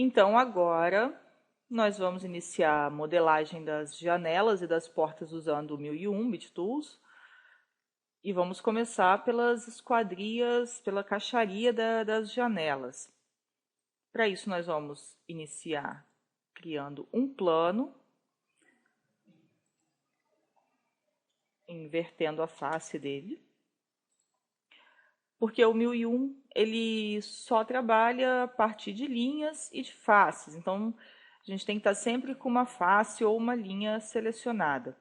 Então, agora, nós vamos iniciar a modelagem das janelas e das portas usando o 1001 Bit Tools. E vamos começar pelas esquadrias, pela caixaria das janelas. Para isso, nós vamos iniciar criando um plano, invertendo a face dele. Porque o 1001 ele só trabalha a partir de linhas e de faces. Então, a gente tem que estar sempre com uma face ou uma linha selecionada.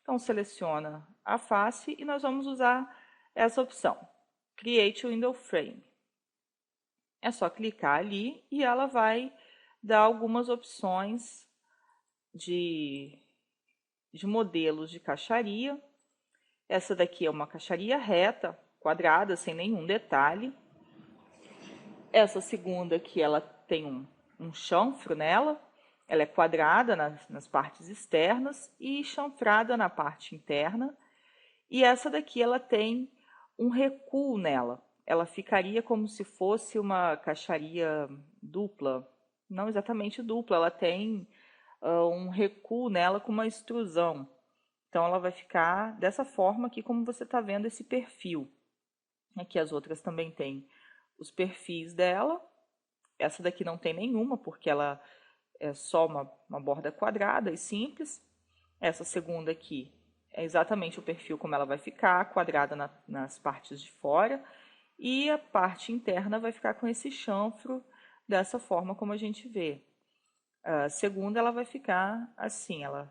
Então, seleciona a face e nós vamos usar essa opção, Create Window Frame. É só clicar ali e ela vai dar algumas opções de modelos de caixaria. Essa daqui é uma caixaria reta, quadrada, sem nenhum detalhe. Essa segunda aqui, ela tem um chanfro nela. Ela é quadrada nas partes externas e chanfrada na parte interna. E essa daqui, ela tem um recuo nela. Ela ficaria como se fosse uma caixaria dupla. Não exatamente dupla, ela tem um recuo nela com uma extrusão. Então, ela vai ficar dessa forma aqui, como você está vendo esse perfil. Aqui as outras também têm os perfis dela. Essa daqui não tem nenhuma, porque ela é só uma borda quadrada e simples. Essa segunda aqui é exatamente o perfil como ela vai ficar, quadrada nas partes de fora. E a parte interna vai ficar com esse chanfro, dessa forma como a gente vê. A segunda ela vai ficar assim, ela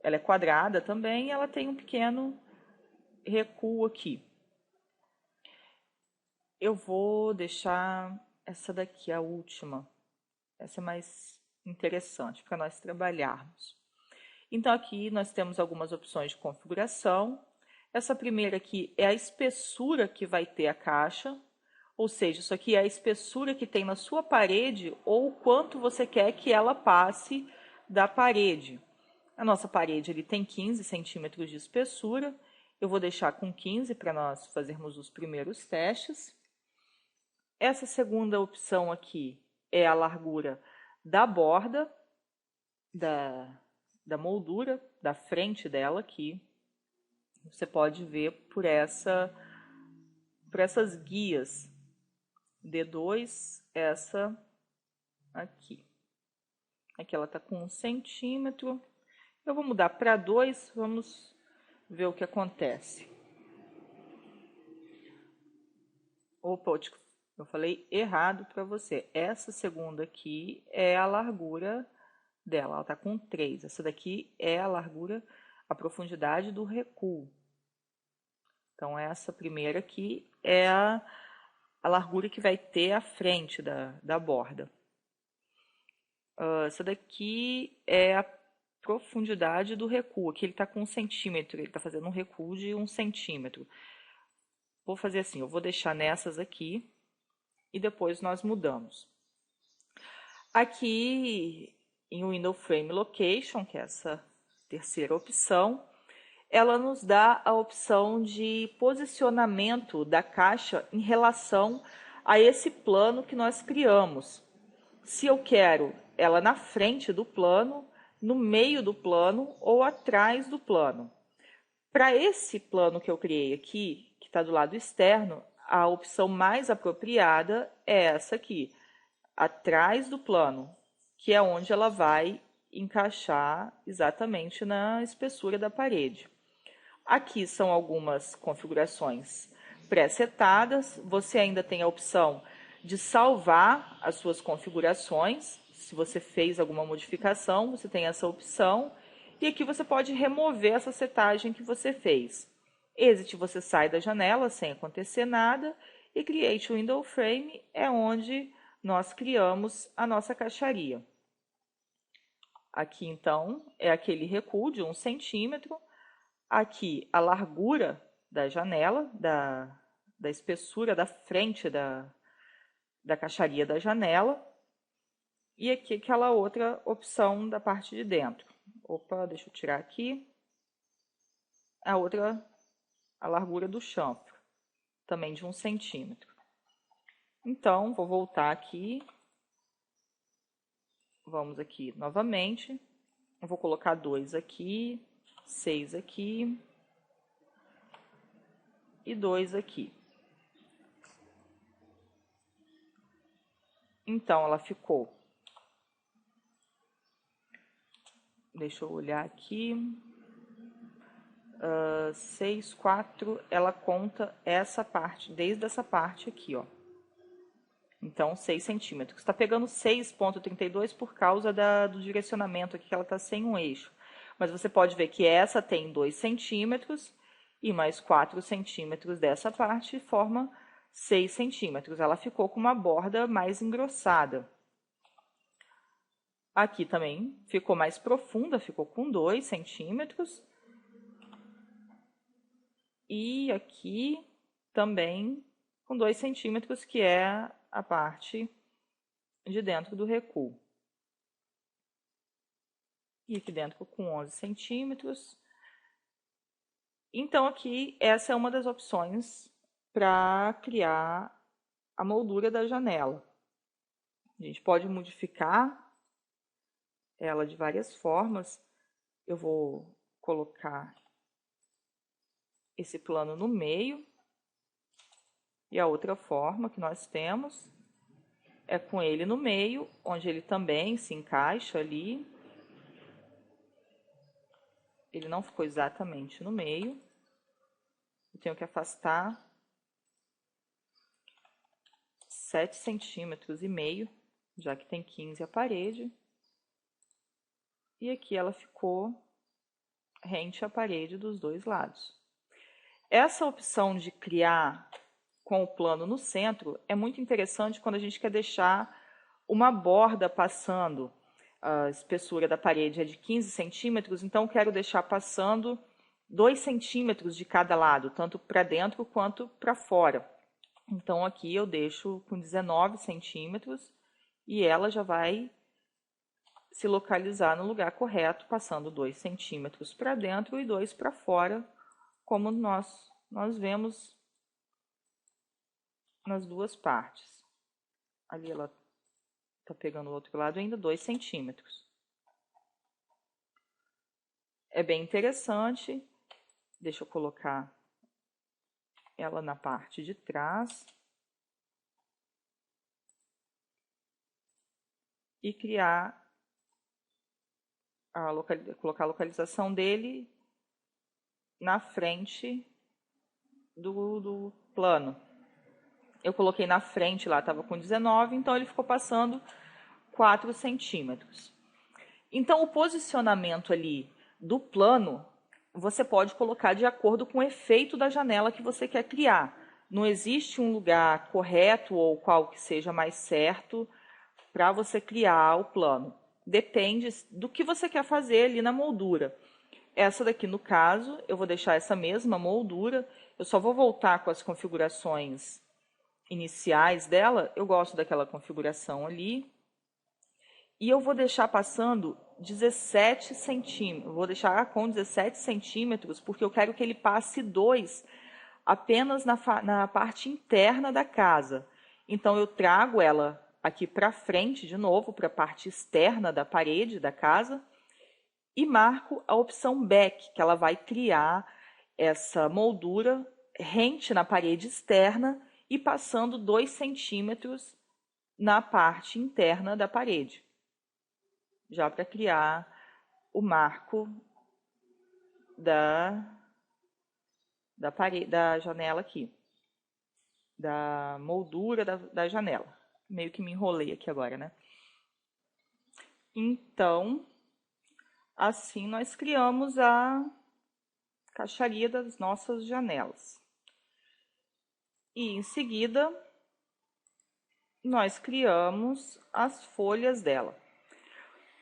é quadrada também e ela tem um pequeno recuo aqui. Eu vou deixar essa daqui, a última. Essa é mais interessante para nós trabalharmos. Então, aqui nós temos algumas opções de configuração. Essa primeira aqui é a espessura que vai ter a caixa, ou seja, isso aqui é a espessura que tem na sua parede ou o quanto você quer que ela passe da parede. A nossa parede ele tem 15 centímetros de espessura. Eu vou deixar com 15 para nós fazermos os primeiros testes. Essa segunda opção aqui é a largura da borda, da moldura, da frente dela aqui. Você pode ver por essas guias. D2, essa aqui. Aqui ela está com 1 centímetro. Eu vou mudar para 2, vamos ver o que acontece. Opa, eu falei errado para você. Essa segunda aqui é a largura dela, ela está com 3. Essa daqui é a largura, a profundidade do recuo. Então, essa primeira aqui é a largura que vai ter à frente da borda. Essa daqui é a profundidade do recuo. Aqui ele está com 1 centímetro, ele está fazendo um recuo de 1 centímetro. Vou fazer assim, eu vou deixar nessas aqui e depois nós mudamos. Aqui em Window Frame Location, que é essa terceira opção, ela nos dá a opção de posicionamento da caixa em relação a esse plano que nós criamos. Se eu quero ela na frente do plano, no meio do plano ou atrás do plano. Para esse plano que eu criei aqui, que está do lado externo, a opção mais apropriada é essa aqui, atrás do plano, que é onde ela vai encaixar exatamente na espessura da parede. Aqui são algumas configurações pré-setadas. Você ainda tem a opção de salvar as suas configurações. Se você fez alguma modificação, você tem essa opção. E aqui você pode remover essa setagem que você fez. Exit, você sai da janela sem acontecer nada. E Create Window Frame é onde nós criamos a nossa caixaria. Aqui, então, é aquele recuo de 1 centímetro. Aqui, a largura da janela, da espessura da frente da caixaria da janela. E aqui, aquela outra opção da parte de dentro. Opa, deixa eu tirar aqui. A largura do chanfro, também de 1 centímetro. Então, vou voltar aqui. vamos aqui novamente. Eu vou colocar 2 aqui, 6 aqui e 2 aqui. Então, ela ficou. Deixa eu olhar aqui. 6, 4, ela conta essa parte, desde essa parte aqui, ó. Então, 6 centímetros. Está pegando 6,32 por causa do direcionamento aqui, que ela está sem um eixo. Mas você pode ver que essa tem 2 centímetros e mais 4 centímetros dessa parte forma 6 centímetros. Ela ficou com uma borda mais engrossada. Aqui também ficou mais profunda, ficou com 2 centímetros. E aqui também com 2 centímetros, que é a parte de dentro do recuo. E aqui dentro com 11 centímetros. Então, aqui, essa é uma das opções para criar a moldura da janela. A gente pode modificar ela de várias formas. Eu vou colocar esse plano no meio. E a outra forma que nós temos é com ele no meio, onde ele também se encaixa ali. Ele não ficou exatamente no meio. Eu tenho que afastar 7,5 centímetros, já que tem 15 a parede. E aqui ela ficou rente à parede dos dois lados. Essa opção de criar com o plano no centro é muito interessante quando a gente quer deixar uma borda passando. A espessura da parede é de 15 centímetros, então quero deixar passando 2 centímetros de cada lado, tanto para dentro quanto para fora. Então aqui eu deixo com 19 centímetros e ela já vai se localizar no lugar correto, passando 2 centímetros para dentro e 2 para fora, como nós vemos nas duas partes. Ali ela está pegando o outro lado ainda 2 centímetros. É bem interessante. Deixa eu colocar ela na parte de trás. E colocar a localização dele na frente do plano. Eu coloquei na frente lá, estava com 19, então ele ficou passando 4 centímetros. Então, o posicionamento ali do plano, você pode colocar de acordo com o efeito da janela que você quer criar. Não existe um lugar correto ou qual que seja mais certo para você criar o plano. Depende do que você quer fazer ali na moldura. Essa daqui, no caso, eu vou deixar essa mesma moldura. Eu só vou voltar com as configurações iniciais dela. Eu gosto daquela configuração ali. E eu vou deixar passando 17 centímetros. Vou deixar com 17 centímetros, porque eu quero que ele passe 2 apenas na parte interna da casa. Então, eu trago ela aqui para frente, de novo, para a parte externa da parede da casa. E marco a opção Back, que ela vai criar essa moldura rente na parede externa e passando 2 centímetros na parte interna da parede. Já para criar o marco da janela aqui. Da moldura da janela. Meio que me enrolei aqui agora, né? Então, assim nós criamos a caixaria das nossas janelas. E em seguida, nós criamos as folhas dela.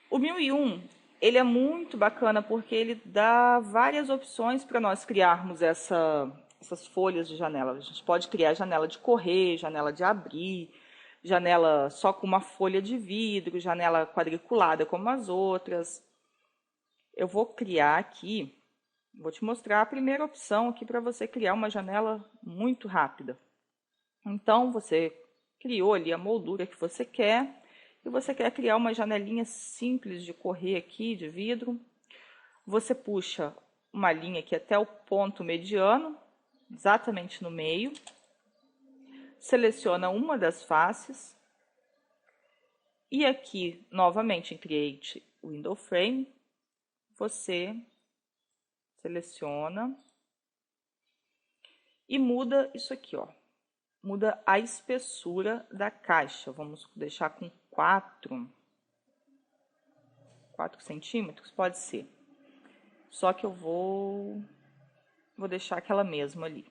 O 1001, ele é muito bacana porque ele dá várias opções para nós criarmos essas folhas de janela. A gente pode criar janela de correr, janela de abrir, janela só com uma folha de vidro, janela quadriculada como as outras. Eu vou criar aqui, vou te mostrar a primeira opção aqui para você criar uma janela muito rápida. Então, você criou ali a moldura que você quer e você quer criar uma janelinha simples de correr aqui, de vidro. Você puxa uma linha aqui até o ponto mediano, exatamente no meio. Seleciona uma das faces. E aqui, novamente, em Create Window Frame, você seleciona e muda isso aqui, ó. Muda a espessura da caixa. Vamos deixar com 4 centímetros, pode ser. Só que eu vou deixar aquela mesma ali.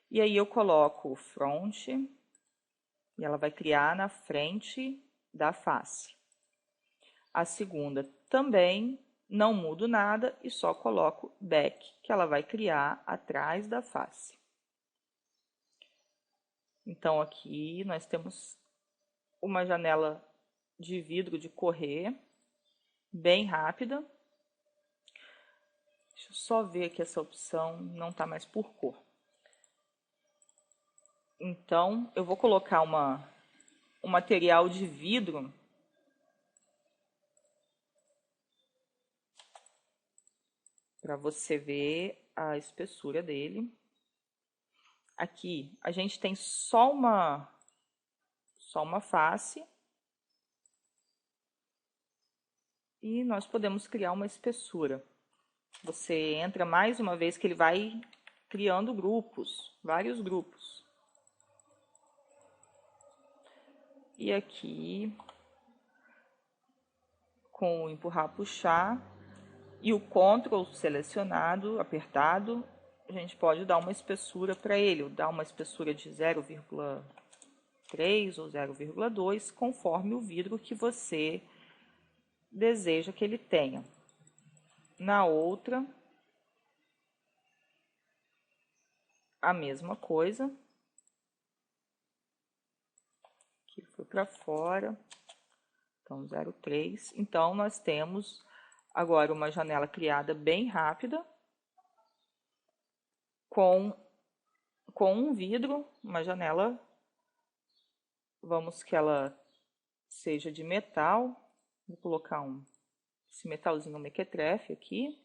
E aí eu coloco o front e ela vai criar na frente da face. A segunda também não mudo nada e só coloco back, que ela vai criar atrás da face. Então aqui nós temos uma janela de vidro de correr, bem rápida. Deixa eu só ver que essa opção não está mais por cor. Então, eu vou colocar um material de vidro para você ver a espessura dele. Aqui a gente tem só uma face. E nós podemos criar uma espessura. Você entra mais uma vez que ele vai criando grupos, vários grupos. E aqui, com o empurrar, puxar e o Ctrl selecionado, apertado, a gente pode dar uma espessura para ele, dar uma espessura de 0,3 ou 0,2, conforme o vidro que você deseja que ele tenha. Na outra, a mesma coisa. Aqui foi para fora. Então, 0,3. Então, nós temos agora uma janela criada bem rápida, com um vidro, uma janela, vamos que ela seja de metal. Vou colocar esse metalzinho mequetrefe aqui.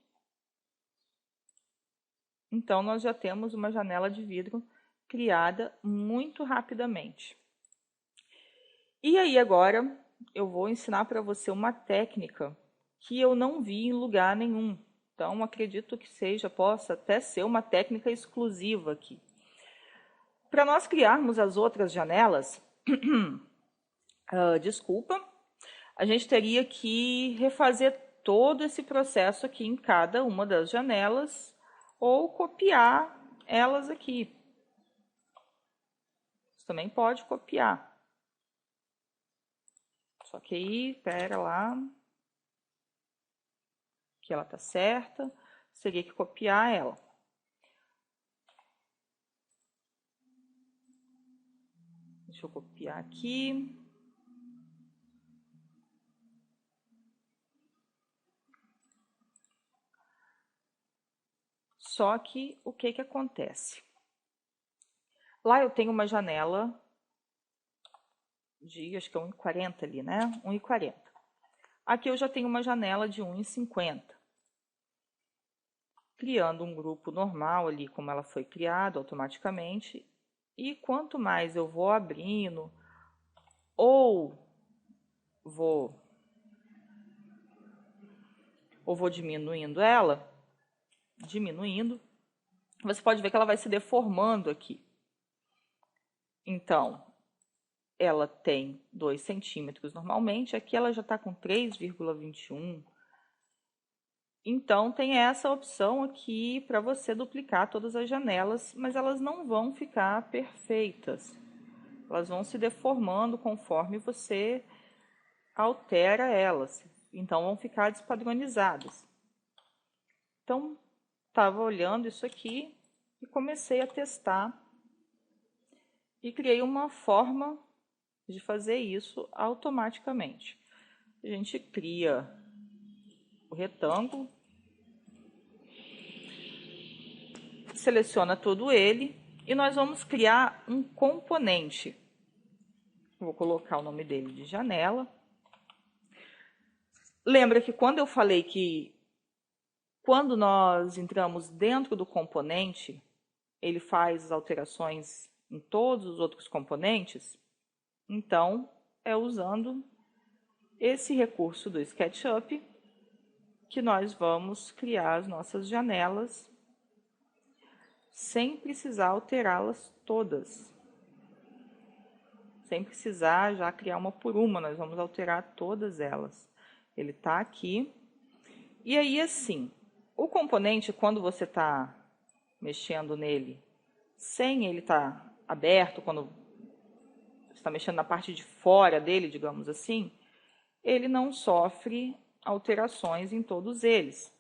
Então, nós já temos uma janela de vidro criada muito rapidamente. E aí, agora, eu vou ensinar para você uma técnica que eu não vi em lugar nenhum. Então, acredito que possa até ser uma técnica exclusiva aqui. Para nós criarmos as outras janelas, a gente teria que refazer todo esse processo aqui em cada uma das janelas ou copiar elas aqui. Você também pode copiar. Só que aí, pera lá, que ela tá certa, seria que copiar ela. Deixa eu copiar aqui. Só que o que acontece? Lá eu tenho uma janela de, acho que é 1,40 ali, né? 1,40. Aqui eu já tenho uma janela de 1,50. Criando um grupo normal ali, como ela foi criada automaticamente. E quanto mais eu vou abrindo ou vou diminuindo ela, você pode ver que ela vai se deformando aqui. Então, ela tem 2 centímetros normalmente, aqui ela já está com 3,21. Então, tem essa opção aqui para você duplicar todas as janelas, mas elas não vão ficar perfeitas. Elas vão se deformando conforme você altera elas. Então, vão ficar despadronizadas. Então, estava olhando isso aqui e comecei a testar. E criei uma forma de fazer isso automaticamente. A gente cria o retângulo, seleciona todo ele e nós vamos criar um componente. Vou colocar o nome dele de janela. Lembra que quando eu falei que quando nós entramos dentro do componente, ele faz as alterações em todos os outros componentes? Então, é usando esse recurso do SketchUp que nós vamos criar as nossas janelas sem precisar alterá-las todas. Sem precisar já criar uma por uma, nós vamos alterar todas elas. Ele está aqui. E aí, assim, o componente, quando você está mexendo nele, sem ele estar aberto, quando você está mexendo na parte de fora dele, digamos assim, ele não sofre alterações em todos eles.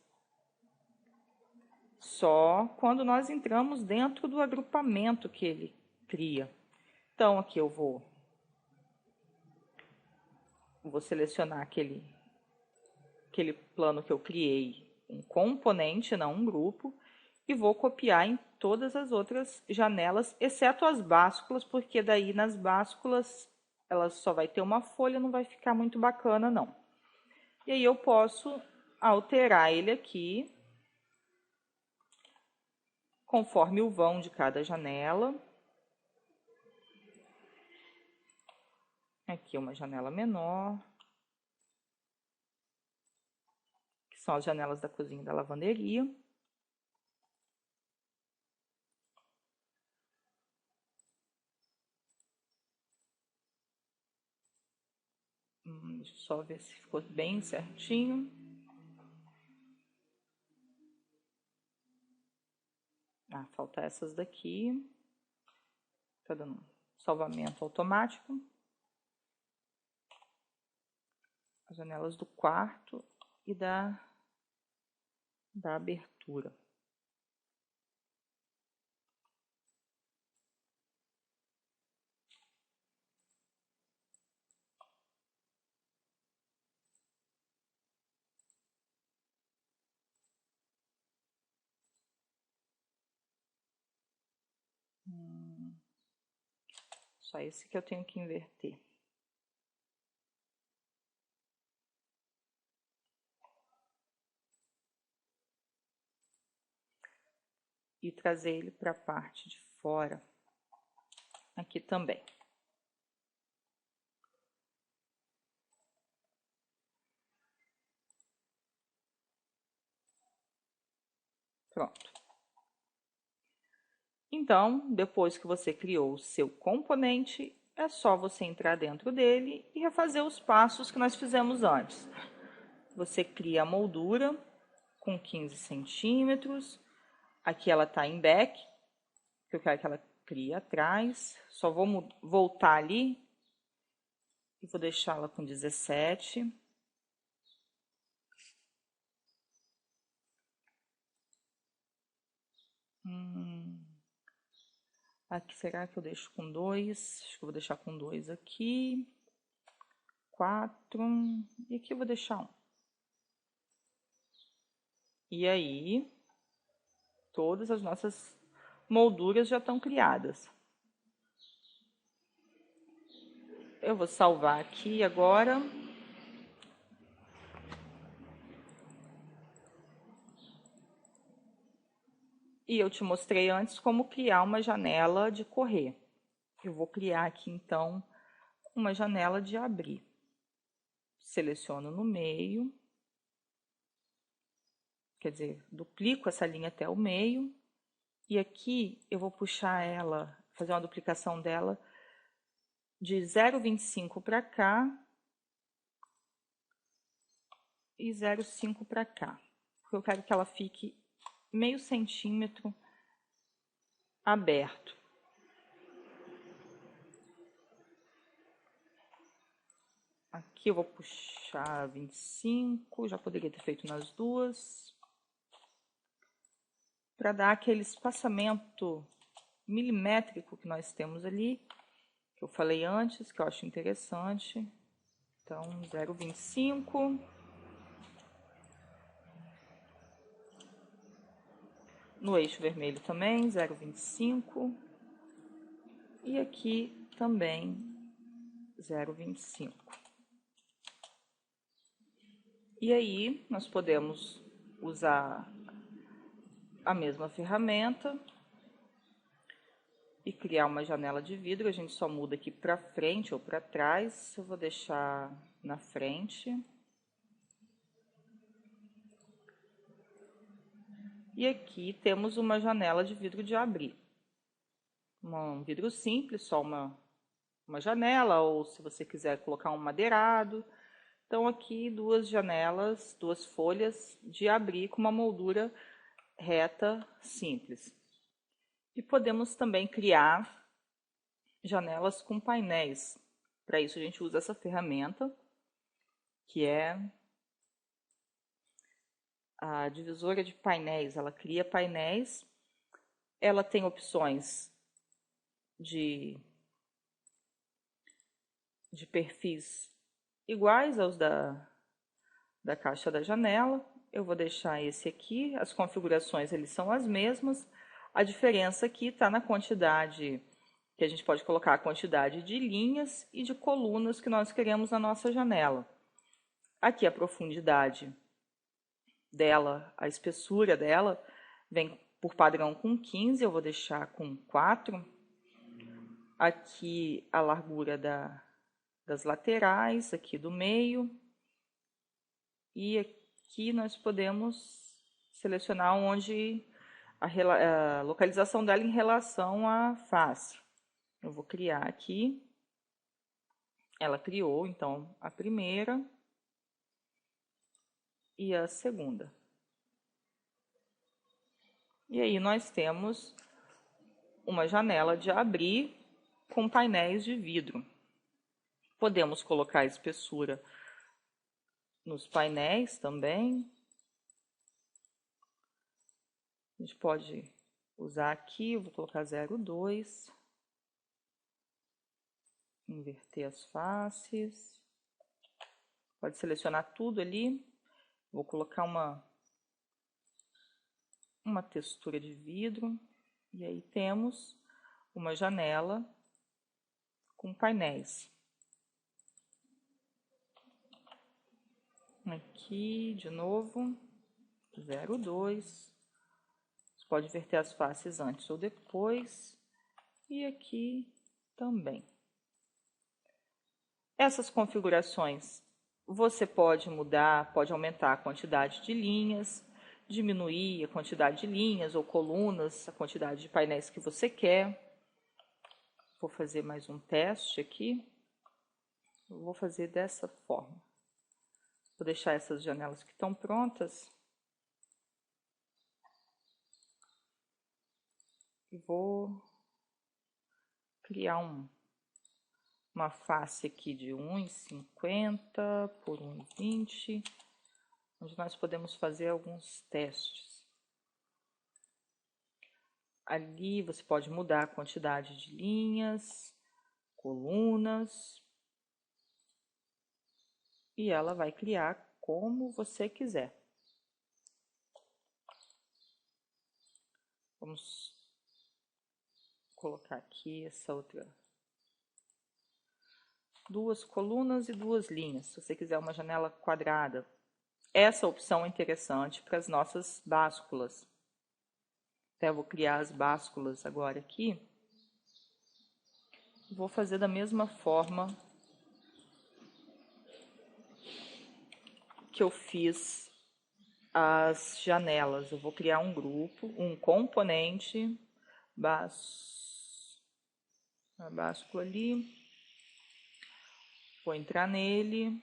Só quando nós entramos dentro do agrupamento que ele cria. Então, aqui eu vou selecionar aquele plano que eu criei, um componente, não um grupo, e vou copiar em todas as outras janelas, exceto as básculas, porque daí nas básculas ela só vai ter uma folha, não vai ficar muito bacana, não. E aí eu posso alterar ele aqui, conforme o vão de cada janela. Aqui uma janela menor, que são as janelas da cozinha e da lavanderia. Deixa eu só ver se ficou bem certinho. Falta essas daqui. Tá dando salvamento automático. As janelas do quarto e da abertura. Só esse que eu tenho que inverter. E trazer ele para a parte de fora, aqui também. Pronto. Então, depois que você criou o seu componente, é só você entrar dentro dele e refazer os passos que nós fizemos antes. Você cria a moldura com 15 centímetros. Aqui ela está em back, que eu quero que ela crie atrás. Só vou voltar ali e vou deixá-la com 17. Aqui, será que eu deixo com 2? Acho que eu vou deixar com 2 aqui. 4. E aqui eu vou deixar 1. E aí, todas as nossas molduras já estão criadas. Eu vou salvar aqui agora. E eu te mostrei antes como criar uma janela de correr. Eu vou criar aqui, então, uma janela de abrir. Seleciono no meio. Quer dizer, duplico essa linha até o meio. E aqui eu vou puxar ela, fazer uma duplicação dela de 0,25 para cá e 0,5 para cá. Porque eu quero que ela fique meio centímetro aberto. Aqui eu vou puxar 25, já poderia ter feito nas duas. Para dar aquele espaçamento milimétrico que nós temos ali, que eu falei antes, que eu acho interessante. Então, 0,25. No eixo vermelho também, 0,25. E aqui também 0,25. E aí, nós podemos usar a mesma ferramenta e criar uma janela de vidro. A gente só muda aqui para frente ou para trás. Eu vou deixar na frente. E aqui temos uma janela de vidro de abrir. Um vidro simples, só uma janela, ou se você quiser colocar um madeirado. Então, aqui duas janelas, duas folhas de abrir com uma moldura reta, simples. E podemos também criar janelas com painéis. Para isso, a gente usa essa ferramenta, que é a divisora de painéis. Ela cria painéis, ela tem opções de perfis iguais aos da caixa da janela. Eu vou deixar esse aqui, as configurações eles são as mesmas, a diferença aqui está na quantidade, que a gente pode colocar a quantidade de linhas e de colunas que nós queremos na nossa janela. Aqui a profundidade dela, a espessura dela, vem por padrão com 15, eu vou deixar com 4. Aqui a largura das laterais, aqui do meio. E aqui nós podemos selecionar onde a localização dela em relação à face. Eu vou criar aqui. Ela criou, então, a primeira e a segunda. E aí nós temos uma janela de abrir com painéis de vidro. Podemos colocar a espessura nos painéis também. A gente pode usar aqui, eu vou colocar 0,2. Inverter as faces. Pode selecionar tudo ali. Vou colocar uma textura de vidro. E aí temos uma janela com painéis. Aqui, de novo, 0,2. Você pode inverter as faces antes ou depois. E aqui também. Essas configurações você pode mudar, pode aumentar a quantidade de linhas, diminuir a quantidade de linhas ou colunas, a quantidade de painéis que você quer. Vou fazer mais um teste aqui. Eu vou fazer dessa forma. Vou deixar essas janelas que estão prontas. E vou criar uma face aqui de 1,50 por 1,20, onde nós podemos fazer alguns testes. Ali você pode mudar a quantidade de linhas, colunas, e ela vai criar como você quiser. Vamos colocar aqui essa outra. Duas colunas e duas linhas, se você quiser uma janela quadrada. Essa opção é interessante para as nossas básculas. Até vou criar as básculas agora aqui. Vou fazer da mesma forma que eu fiz as janelas. Eu vou criar um grupo, um componente, a báscula ali. Vou entrar nele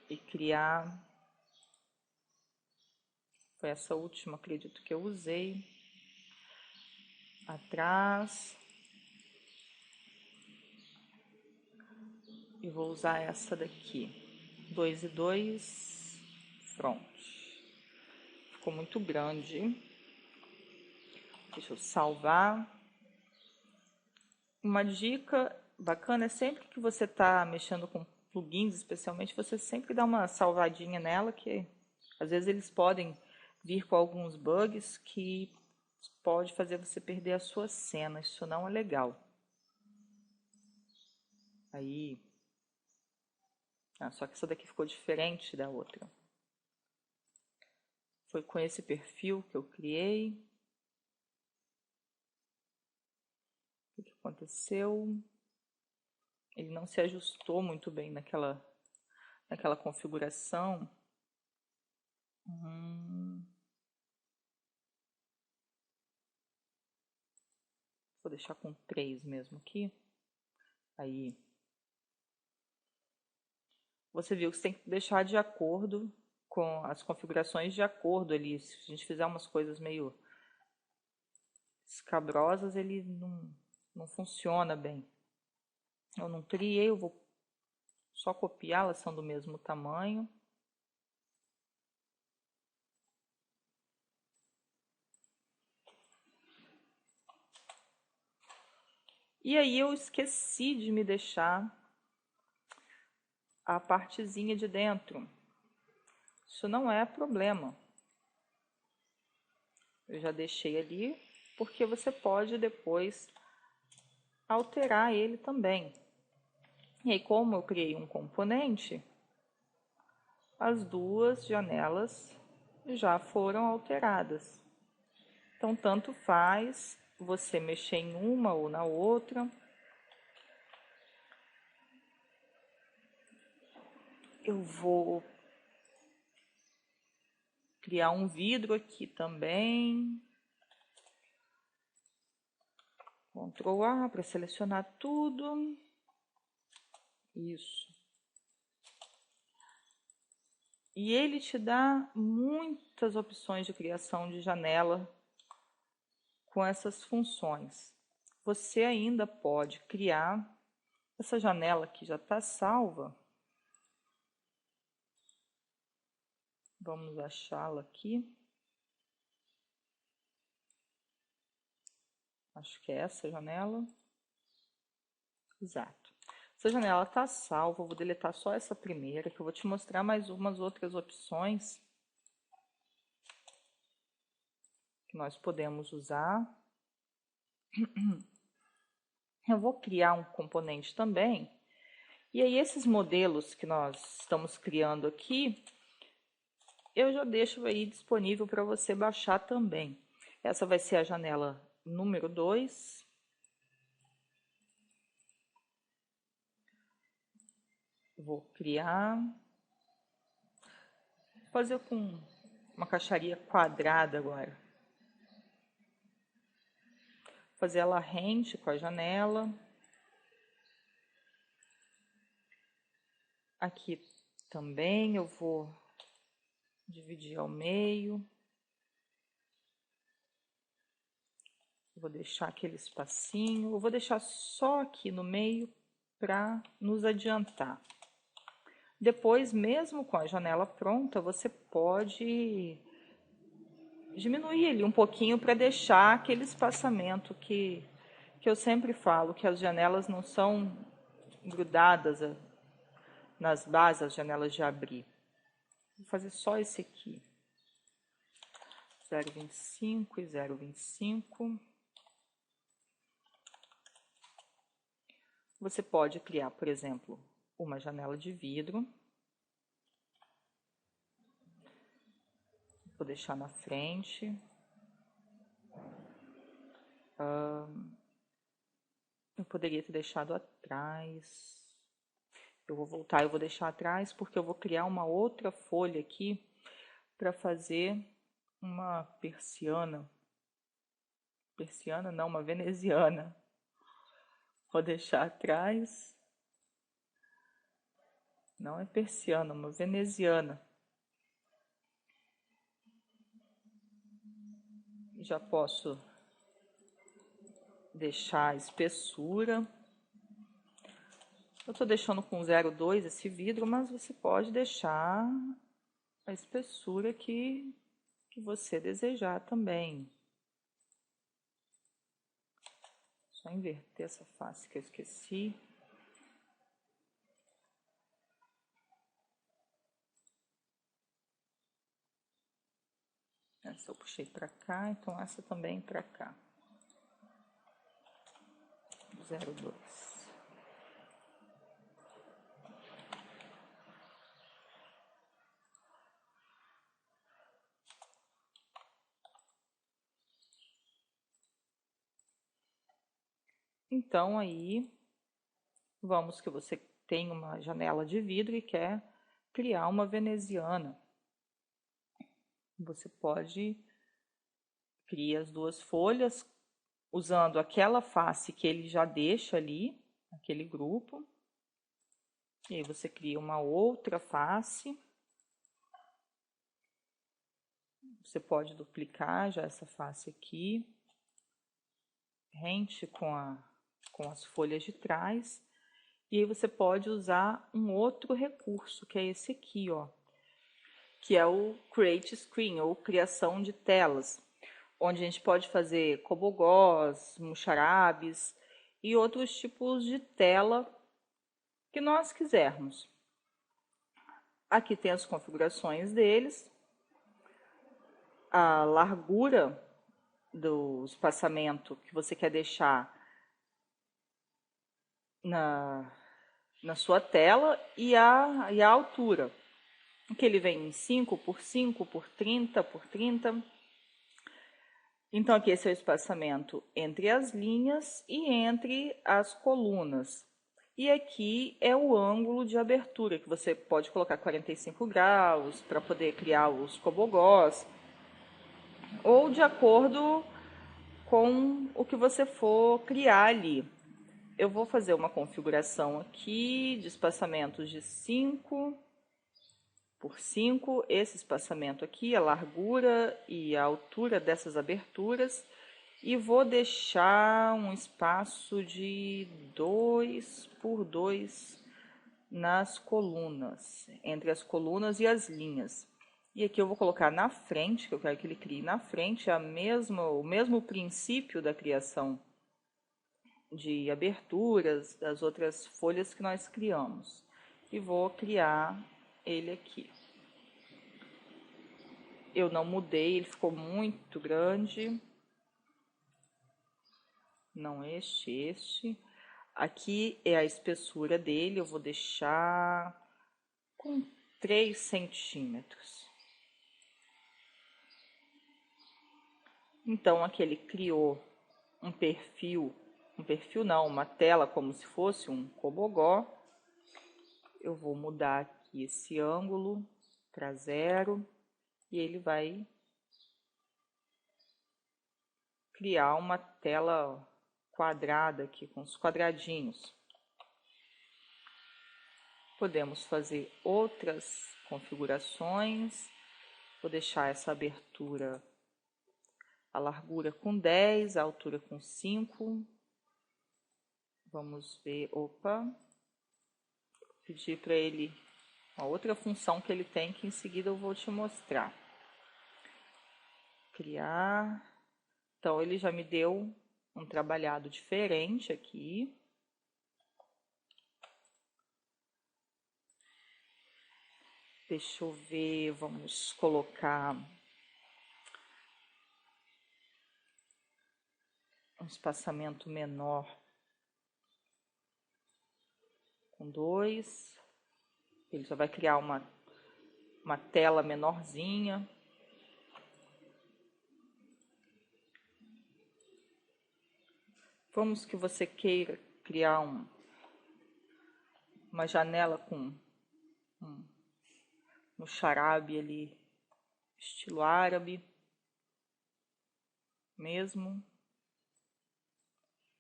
e criar. Foi essa última, acredito que eu usei. Atrás. E vou usar essa daqui. 2 e 2, front. Ficou muito grande. Deixa eu salvar. Uma dica bacana é sempre que você está mexendo com plugins, especialmente, você sempre dá uma salvadinha nela, que às vezes eles podem vir com alguns bugs que pode fazer você perder a sua cena. Isso não é legal. Aí. Só que essa daqui ficou diferente da outra. Foi com esse perfil que eu criei. O que aconteceu? Ele não se ajustou muito bem naquela configuração. Vou deixar com 3 mesmo aqui. Aí. Você viu que você tem que deixar de acordo com as configurações de acordo ali. Se a gente fizer umas coisas meio escabrosas, ele não funciona bem. Eu não criei, eu vou só copiar, elas são do mesmo tamanho. E aí eu esqueci de me deixar a partezinha de dentro. Isso não é problema. Eu já deixei ali, porque você pode depois alterar ele também. E aí, como eu criei um componente, as duas janelas já foram alteradas. Então, tanto faz você mexer em uma ou na outra. Eu vou criar um vidro aqui também. Ctrl A para selecionar tudo. Isso. E ele te dá muitas opções de criação de janela com essas funções. Você ainda pode criar essa janela que já está salva. Vamos achá-la aqui. Acho que é essa janela. Exato. Essa janela está salva. Eu vou deletar só essa primeira, que eu vou te mostrar mais umas outras opções que nós podemos usar. Eu vou criar um componente também. E aí, esses modelos que nós estamos criando aqui, eu já deixo aí disponível para você baixar também. Essa vai ser a janela número 2. Vou criar. Vou fazer com uma caixaria quadrada agora. Fazer ela rente com a janela. Aqui também eu vou dividir ao meio. Vou deixar aquele espacinho. Eu vou deixar só aqui no meio para nos adiantar. Depois, mesmo com a janela pronta, você pode diminuir ele um pouquinho para deixar aquele espaçamento que eu sempre falo, que as janelas não são grudadas nas bases, as janelas de abrir. Vou fazer só esse aqui. 0,25 e 0,25. Você pode criar, por exemplo, uma janela de vidro. Vou deixar na frente. Eu poderia ter deixado atrás. Eu vou voltar, eu vou deixar atrás porque eu vou criar uma outra folha aqui para fazer uma persiana. Persiana não, uma veneziana. Vou deixar atrás. Não é persiana, uma veneziana. Já posso deixar a espessura. Eu estou deixando com 0,2 esse vidro, mas você pode deixar a espessura que você desejar também. Só inverter essa face que eu esqueci. Essa eu puxei para cá, então essa também para cá. 0,2. Então aí, vamos que você tem uma janela de vidro e quer criar uma veneziana. Você pode criar as duas folhas usando aquela face que ele já deixa ali, aquele grupo. E aí você cria uma outra face. Você pode duplicar já essa face aqui, rente com as folhas de trás. E aí você pode usar um outro recurso, que é esse aqui, ó, que é o Create Screen, ou criação de telas, onde a gente pode fazer cobogós, muxarabes e outros tipos de tela que nós quisermos. Aqui tem as configurações deles, a largura do espaçamento que você quer deixar na sua tela e a altura, que ele vem em 5 por 5 por 30 por 30. Então aqui esse é o espaçamento entre as linhas e entre as colunas. E aqui é o ângulo de abertura, que você pode colocar 45 graus para poder criar os cobogós, ou de acordo com o que você for criar ali. Eu vou fazer uma configuração aqui de espaçamentos de 5 por 5, esse espaçamento aqui, a largura e a altura dessas aberturas, e vou deixar um espaço de 2 por 2 nas colunas, entre as colunas e as linhas. E aqui eu vou colocar na frente, que eu quero que ele crie na frente, o mesmo princípio da criação de aberturas das outras folhas que nós criamos. E vou criar ele aqui. Eu não mudei, ele ficou muito grande. Não este. Aqui é a espessura dele, eu vou deixar com 3 centímetros. Então, aqui ele criou um perfil não, uma tela como se fosse um cobogó. Eu vou mudar aqui esse ângulo para 0 e ele vai criar uma tela quadrada aqui com os quadradinhos. Podemos fazer outras configurações. Vou deixar essa abertura, a largura com 10, a altura com 5. Vamos ver, opa, pedir para ele uma outra função que ele tem, que em seguida eu vou te mostrar. Criar. Então, ele já me deu um trabalhado diferente aqui. Deixa eu ver, vamos colocar um espaçamento menor com 2. Ele já vai criar uma tela menorzinha. Vamos que você queira criar uma janela com um charabe ali, estilo árabe mesmo.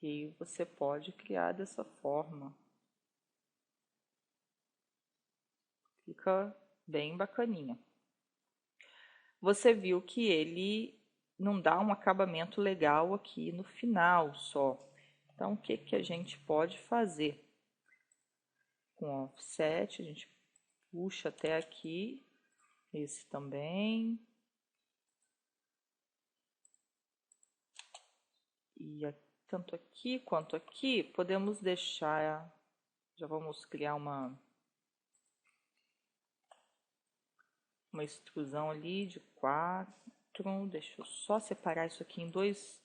E você pode criar dessa forma. Fica bem bacaninha. Você viu que ele não dá um acabamento legal aqui no final só. Então, o que que a gente pode fazer? Com offset, a gente puxa até aqui, esse também. E tanto aqui quanto aqui, podemos deixar, já vamos criar uma extrusão ali de 4. Deixa eu só separar isso aqui em 2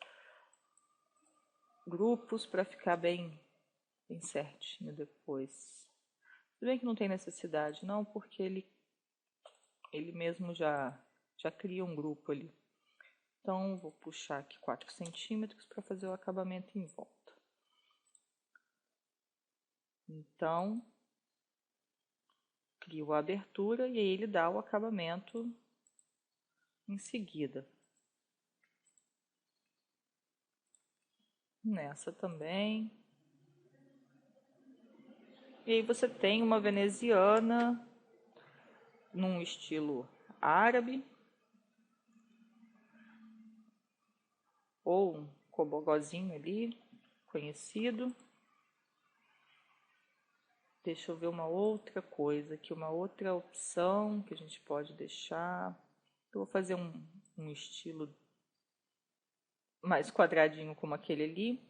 grupos para ficar bem certinho depois. Tudo bem que não tem necessidade, não, porque ele mesmo já cria um grupo ali. Então, vou puxar aqui 4 centímetros para fazer o acabamento em volta. Então, crio a abertura e aí ele dá o acabamento em seguida. Nessa também. E aí você tem uma veneziana num estilo árabe ou um cobogozinho ali, conhecido. Deixa eu ver uma outra coisa aqui, uma outra opção que a gente pode deixar. Eu vou fazer um estilo mais quadradinho como aquele ali.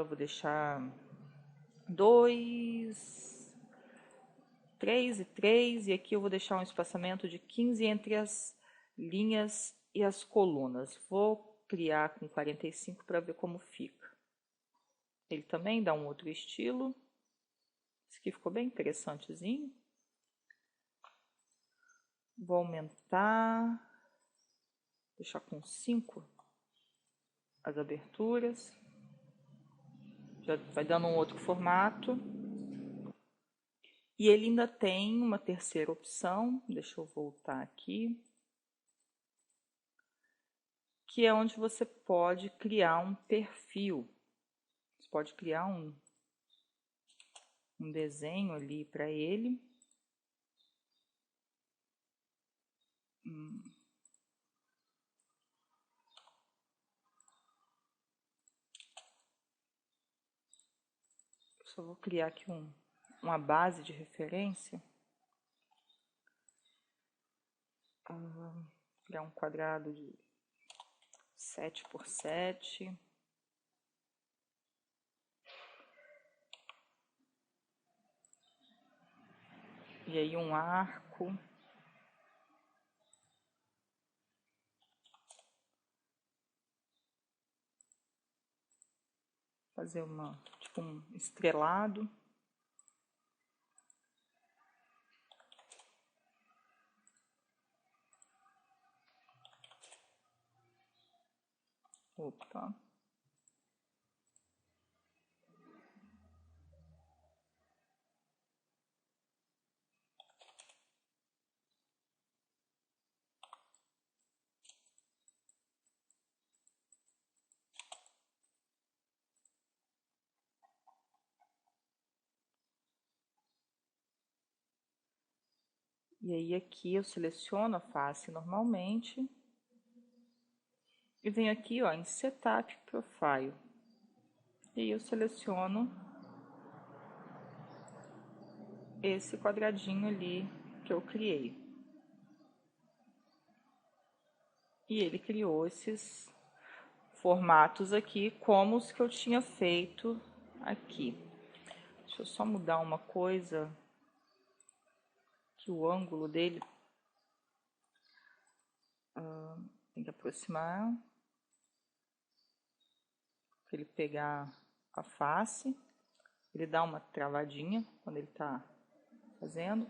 Vou deixar 2, 3 e 3, e aqui eu vou deixar um espaçamento de 15 entre as linhas e as colunas. Vou criar com 45 para ver como fica. Ele também dá um outro estilo. Esse aqui ficou bem interessantezinho. Vou aumentar, deixar com 5 as aberturas. Já vai dando um outro formato. E ele ainda tem uma terceira opção, deixa eu voltar aqui, que é onde você pode criar um perfil. Você pode criar um desenho ali para ele. Eu só vou criar aqui uma base de referência. Criar um quadrado de 7 por 7. E aí um arco. Fazer tipo um estrelado. Opa. E aí aqui eu seleciono a face normalmente. E venho aqui, ó, em Setup Profile. E eu seleciono esse quadradinho ali que eu criei. E ele criou esses formatos aqui, como os que eu tinha feito aqui. Deixa eu só mudar uma coisa, que o ângulo dele tem que aproximar, para ele pegar a face. Ele dá uma travadinha quando ele está fazendo.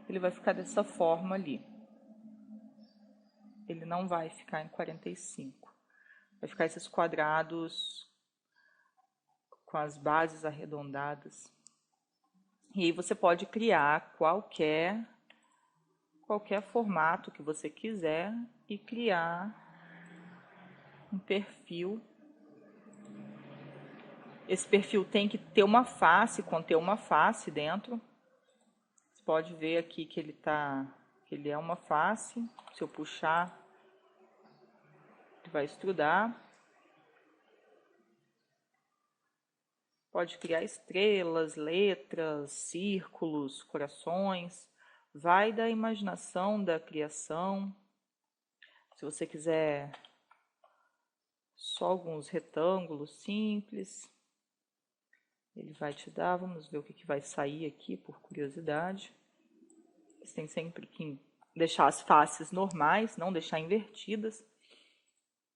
Ele vai ficar dessa forma ali. Ele não vai ficar em 45. Vai ficar esses quadrados com as bases arredondadas. E aí você pode criar qualquer formato que você quiser e criar um perfil. Esse perfil tem que ter uma face, conter uma face dentro. Você pode ver aqui que ele é uma face. Se eu puxar, ele vai extrudar. Pode criar estrelas, letras, círculos, corações. Vai da imaginação da criação. Se você quiser só alguns retângulos simples, ele vai te dar. Vamos ver o que vai sair aqui, por curiosidade. Você tem sempre que deixar as faces normais, não deixar invertidas,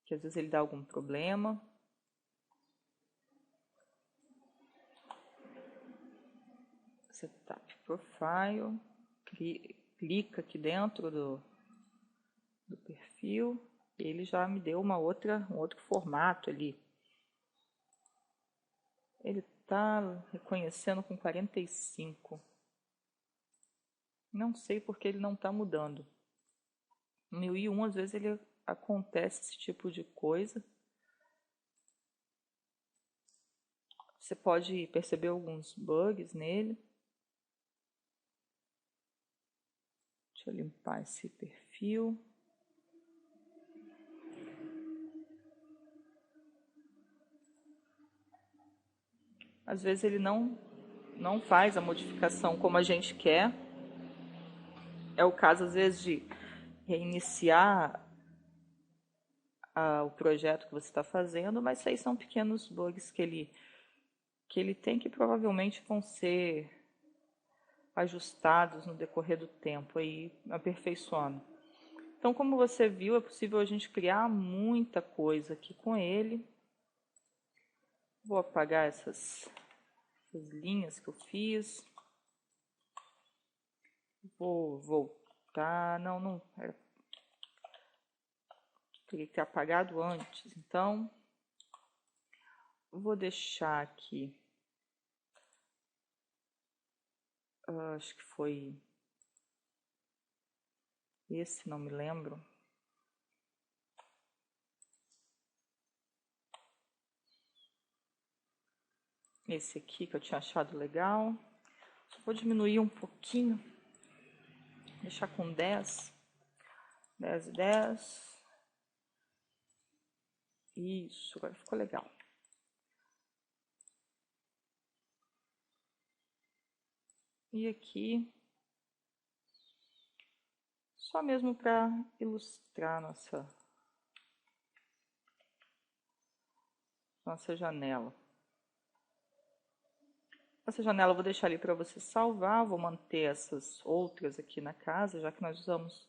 que às vezes ele dá algum problema. Setup Profile, clica aqui dentro do perfil, e ele já me deu um outro formato ali. Ele está reconhecendo com 45. Não sei porque ele não está mudando. No 1001, às vezes, ele acontece esse tipo de coisa. Você pode perceber alguns bugs nele. Deixa eu limpar esse perfil. Às vezes ele não faz a modificação como a gente quer. É o caso, às vezes, de reiniciar o projeto que você está fazendo, mas isso aí são pequenos bugs que ele tem, que provavelmente vão ser ajustados no decorrer do tempo, aí aperfeiçoando. Então, como você viu, é possível a gente criar muita coisa aqui com ele. Vou apagar essas linhas que eu fiz. Vou voltar. Não. Teria que ter apagado antes. Então, vou deixar aqui. Acho que foi esse, não me lembro. Esse aqui que eu tinha achado legal. Só vou diminuir um pouquinho. Deixar com 10. 10 e 10. Isso, agora ficou legal. E aqui, só mesmo para ilustrar nossa janela. Essa janela eu vou deixar ali para você salvar, vou manter essas outras aqui na casa, já que nós usamos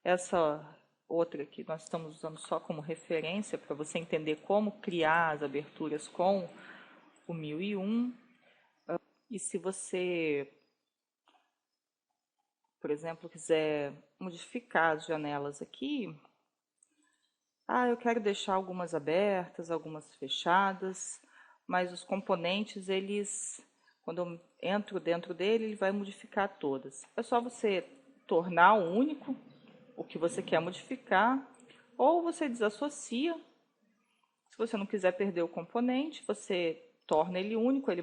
essa outra aqui, nós estamos usando só como referência para você entender como criar as aberturas com o 1001. E se você, por exemplo, quiser modificar as janelas aqui, eu quero deixar algumas abertas, algumas fechadas, mas os componentes, quando eu entro dentro dele, ele vai modificar todas. É só você tornar único o que você quer modificar, ou você desassocia. Se você não quiser perder o componente, você torna ele único, ele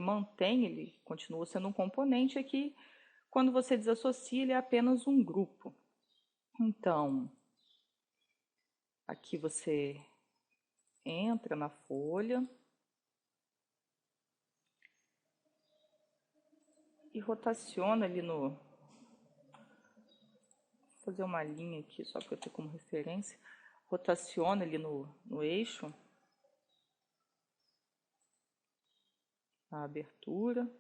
continua sendo um componente. Aqui, quando você desassocia, ele é apenas um grupo. Então, aqui você entra na folha e rotaciona ali no... Vou fazer uma linha aqui só para eu ter como referência. Rotaciona ali no eixo a abertura.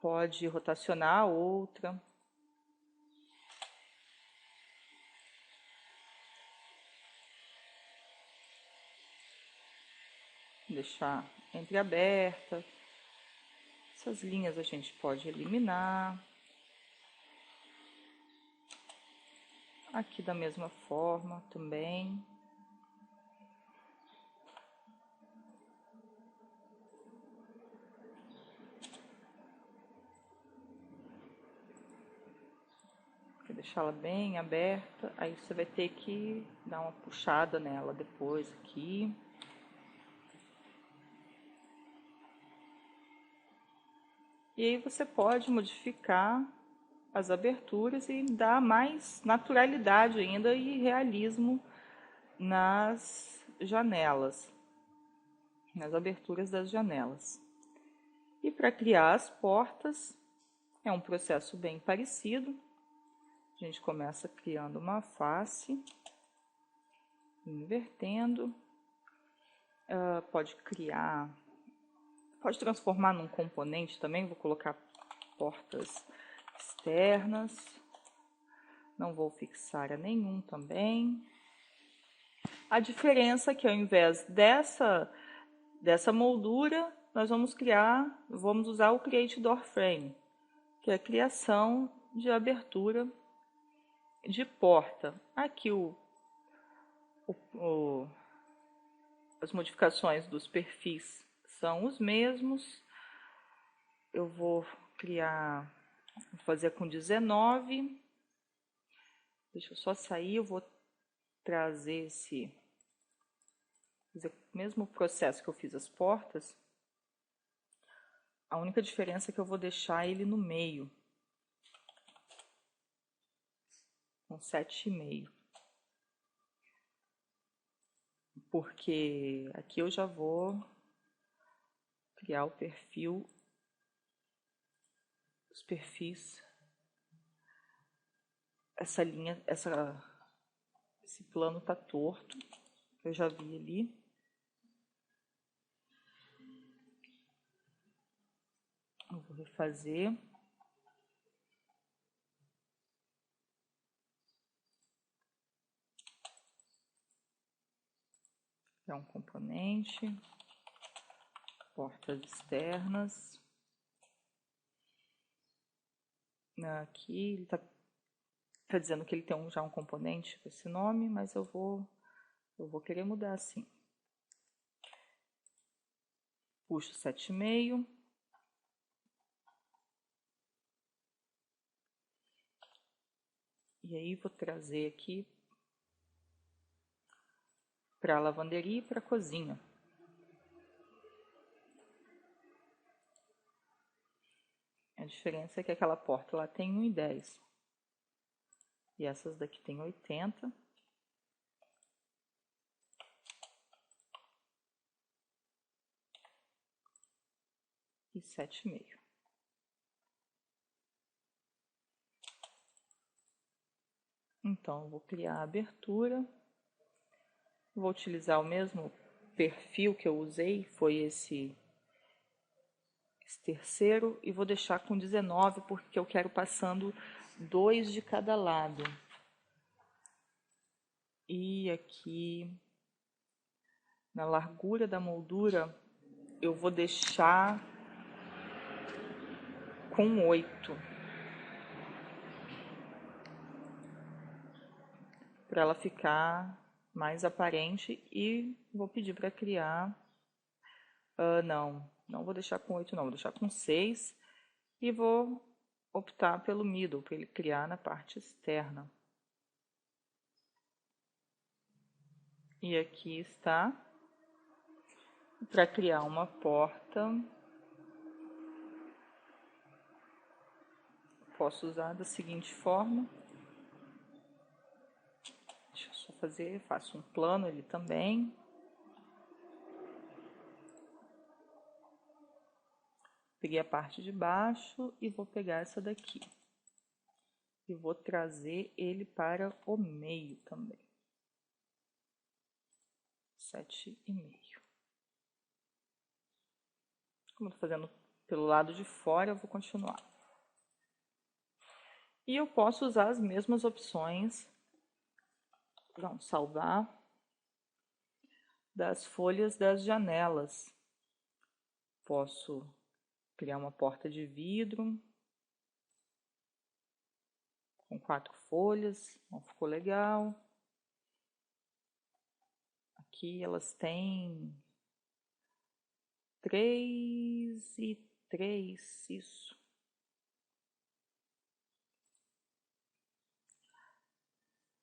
Pode rotacionar a outra. Deixar entreaberta. Essas linhas a gente pode eliminar. Aqui da mesma forma também. Vou deixá-la bem aberta, aí você vai ter que dar uma puxada nela depois aqui. E aí você pode modificar as aberturas e dar mais naturalidade ainda e realismo nas janelas, nas aberturas das janelas. E para criar as portas, é um processo bem parecido. A gente começa criando uma face, invertendo, pode transformar num componente também. Vou colocar portas externas, não vou fixar a nenhum também. A diferença é que ao invés dessa moldura, nós vamos usar o Create Door Frame, que é a criação de abertura de porta. Aqui As modificações dos perfis são os mesmos. Eu vou fazer com 19. Deixa eu só sair, eu vou trazer fazer o mesmo processo que eu fiz as portas. A única diferença é que eu vou deixar ele no meio, com 7,5. Porque aqui eu já vou criar o perfil, os perfis, essa linha, esse plano tá torto, eu já vi ali. Eu vou refazer. É um componente, portas externas. Aqui ele tá dizendo que ele tem já um componente com esse nome, mas eu vou querer mudar assim. Puxo 7,5. E aí vou trazer aqui para a lavanderia e para a cozinha. A diferença é que aquela porta lá tem 1,10 e essas daqui tem 80. E 7,5. Então, eu vou criar a abertura. Vou utilizar o mesmo perfil que eu usei, foi esse terceiro, e vou deixar com 19, porque eu quero passando 2 de cada lado. E aqui, na largura da moldura, eu vou deixar com 8. Para ela ficar mais aparente, e vou pedir para criar... não vou deixar com 8 não, vou deixar com 6 e vou optar pelo middle, para ele criar na parte externa. E aqui está, para criar uma porta, posso usar da seguinte forma. Deixa eu só fazer, faço um plano ali também. Peguei a parte de baixo e vou pegar essa daqui. E vou trazer ele para o meio também. 7,5. Como eu tô fazendo pelo lado de fora, eu vou continuar. E eu posso usar as mesmas opções, vamos salvar, das folhas das janelas. Posso criar uma porta de vidro com 4 folhas, não ficou legal. Aqui elas têm 3 e 3, isso.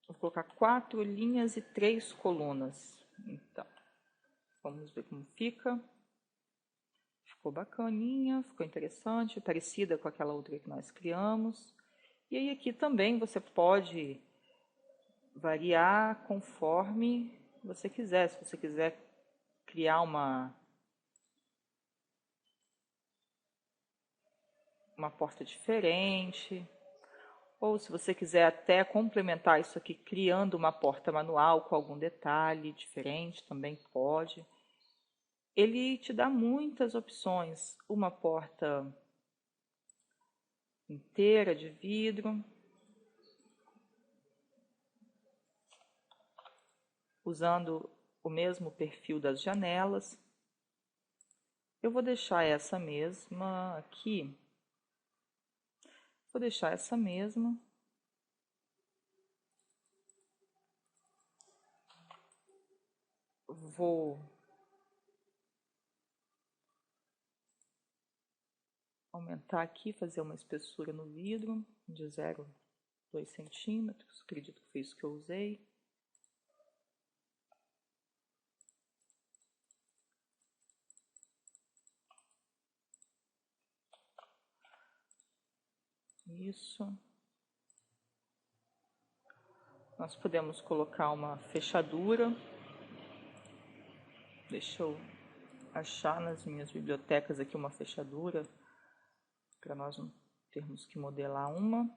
Vou colocar 4 linhas e 3 colunas. Então, vamos ver como fica. Ficou bacaninha, ficou interessante, parecida com aquela outra que nós criamos. E aí aqui também você pode variar conforme você quiser. Se você quiser criar uma porta diferente, ou se você quiser até complementar isso aqui criando uma porta manual com algum detalhe diferente, também pode. Ele te dá muitas opções. Uma porta inteira de vidro, usando o mesmo perfil das janelas. Eu vou deixar essa mesma aqui. Vou deixar essa mesma. Vou aumentar aqui, fazer uma espessura no vidro de 0,2 centímetros, acredito que foi isso que eu usei. Isso. Nós podemos colocar uma fechadura. Deixa eu achar nas minhas bibliotecas aqui uma fechadura, para nós não termos que modelar uma.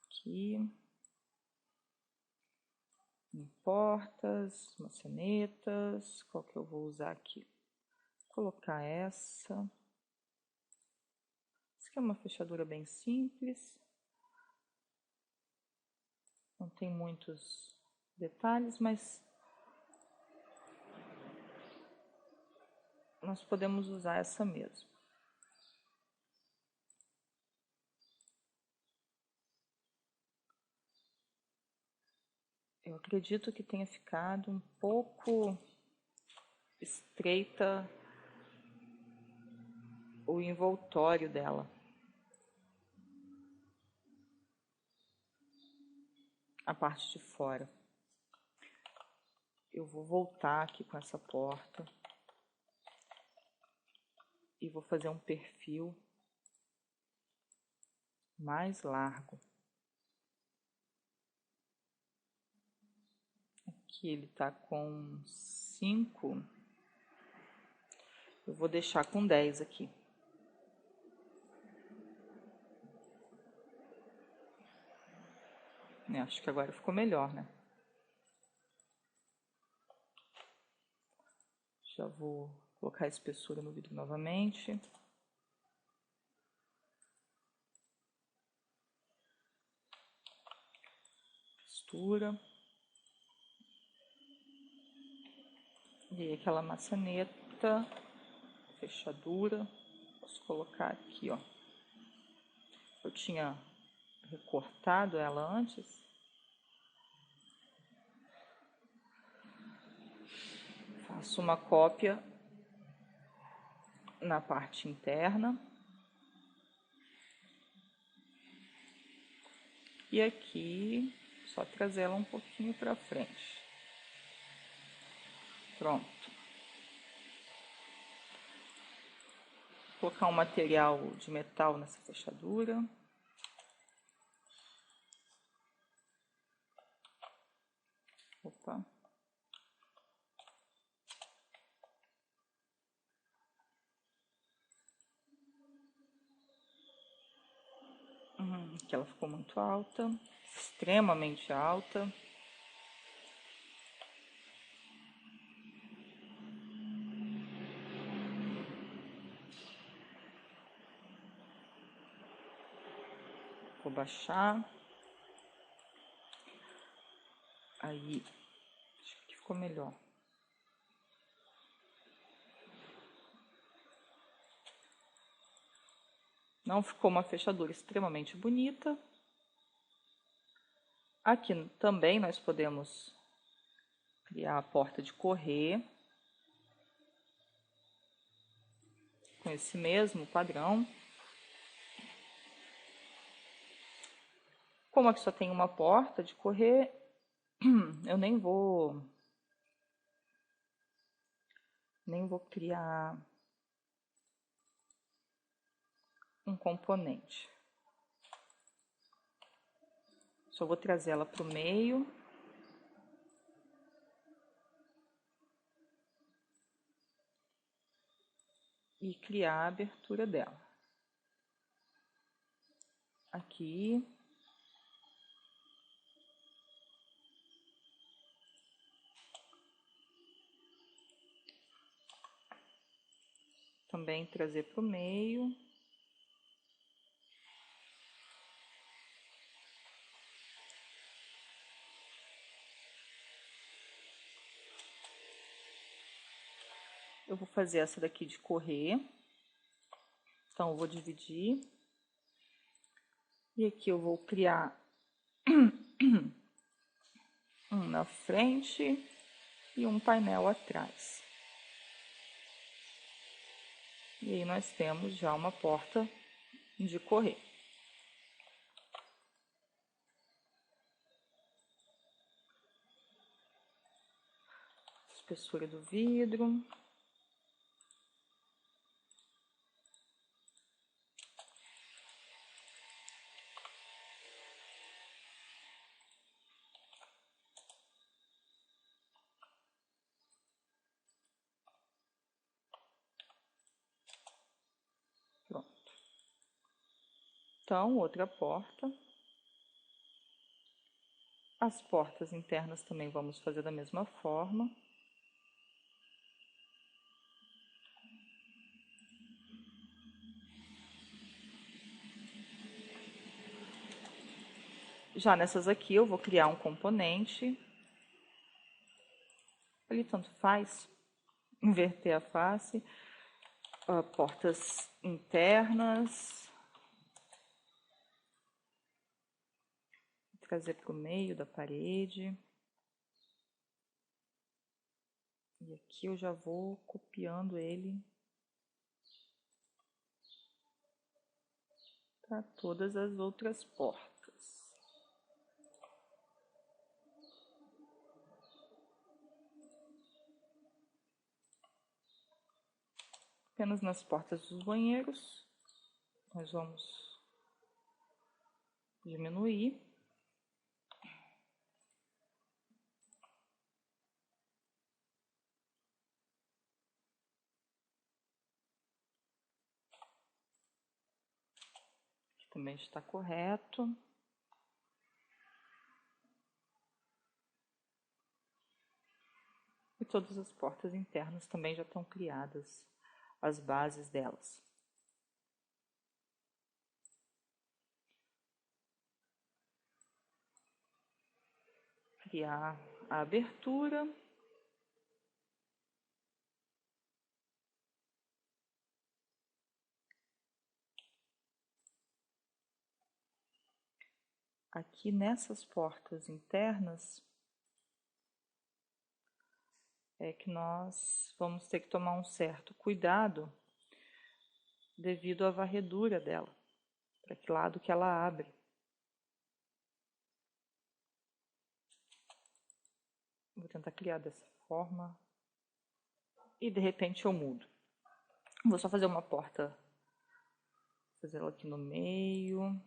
Aqui. Em portas, maçanetas, qual que eu vou usar aqui? Vou colocar essa. Essa aqui é uma fechadura bem simples. Não tem muitos detalhes, mas nós podemos usar essa mesmo. Eu acredito que tenha ficado um pouco estreita o envoltório dela. A parte de fora. Eu vou voltar aqui com essa porta e vou fazer um perfil mais largo. Aqui ele tá com 5, eu vou deixar com 10 aqui. Acho que agora ficou melhor, né? Já vou colocar a espessura no vidro novamente. Textura. E aquela maçaneta, fechadura, posso colocar aqui, ó. Eu tinha recortado ela antes. Faço uma cópia na parte interna. E aqui, só trazer ela um pouquinho para frente. Pronto. Vou colocar um material de metal nessa fechadura. Opa. Aqui ela ficou muito alta, extremamente alta. Vou baixar. Aí, acho que ficou melhor. Não ficou uma fechadura extremamente bonita. Aqui também nós podemos criar a porta de correr com esse mesmo padrão. Como aqui só tem uma porta de correr, eu nem vou criar um componente. Só vou trazer ela para o meio. E criar a abertura dela. Aqui. Também trazer para o meio. Eu vou fazer essa daqui de correr. Então, eu vou dividir. E aqui eu vou criar Um na frente e um painel atrás. E aí nós temos já uma porta de correr. Espessura do vidro. Pronto. Então, outra porta. As portas internas também vamos fazer da mesma forma. Já nessas aqui eu vou criar um componente. Ali tanto faz, inverter a face. Portas internas. Trazer para o meio da parede. E aqui eu já vou copiando ele para todas as outras portas. Apenas nas portas dos banheiros, nós vamos diminuir. Aqui também está correto. E todas as portas internas também já estão criadas, as bases delas. Criar a abertura. Aqui nessas portas internas é que nós vamos ter que tomar um certo cuidado devido à varredura dela, para que lado que ela abre. Vou tentar criar dessa forma e de repente eu mudo. Vou só fazer uma porta, fazer ela aqui no meio.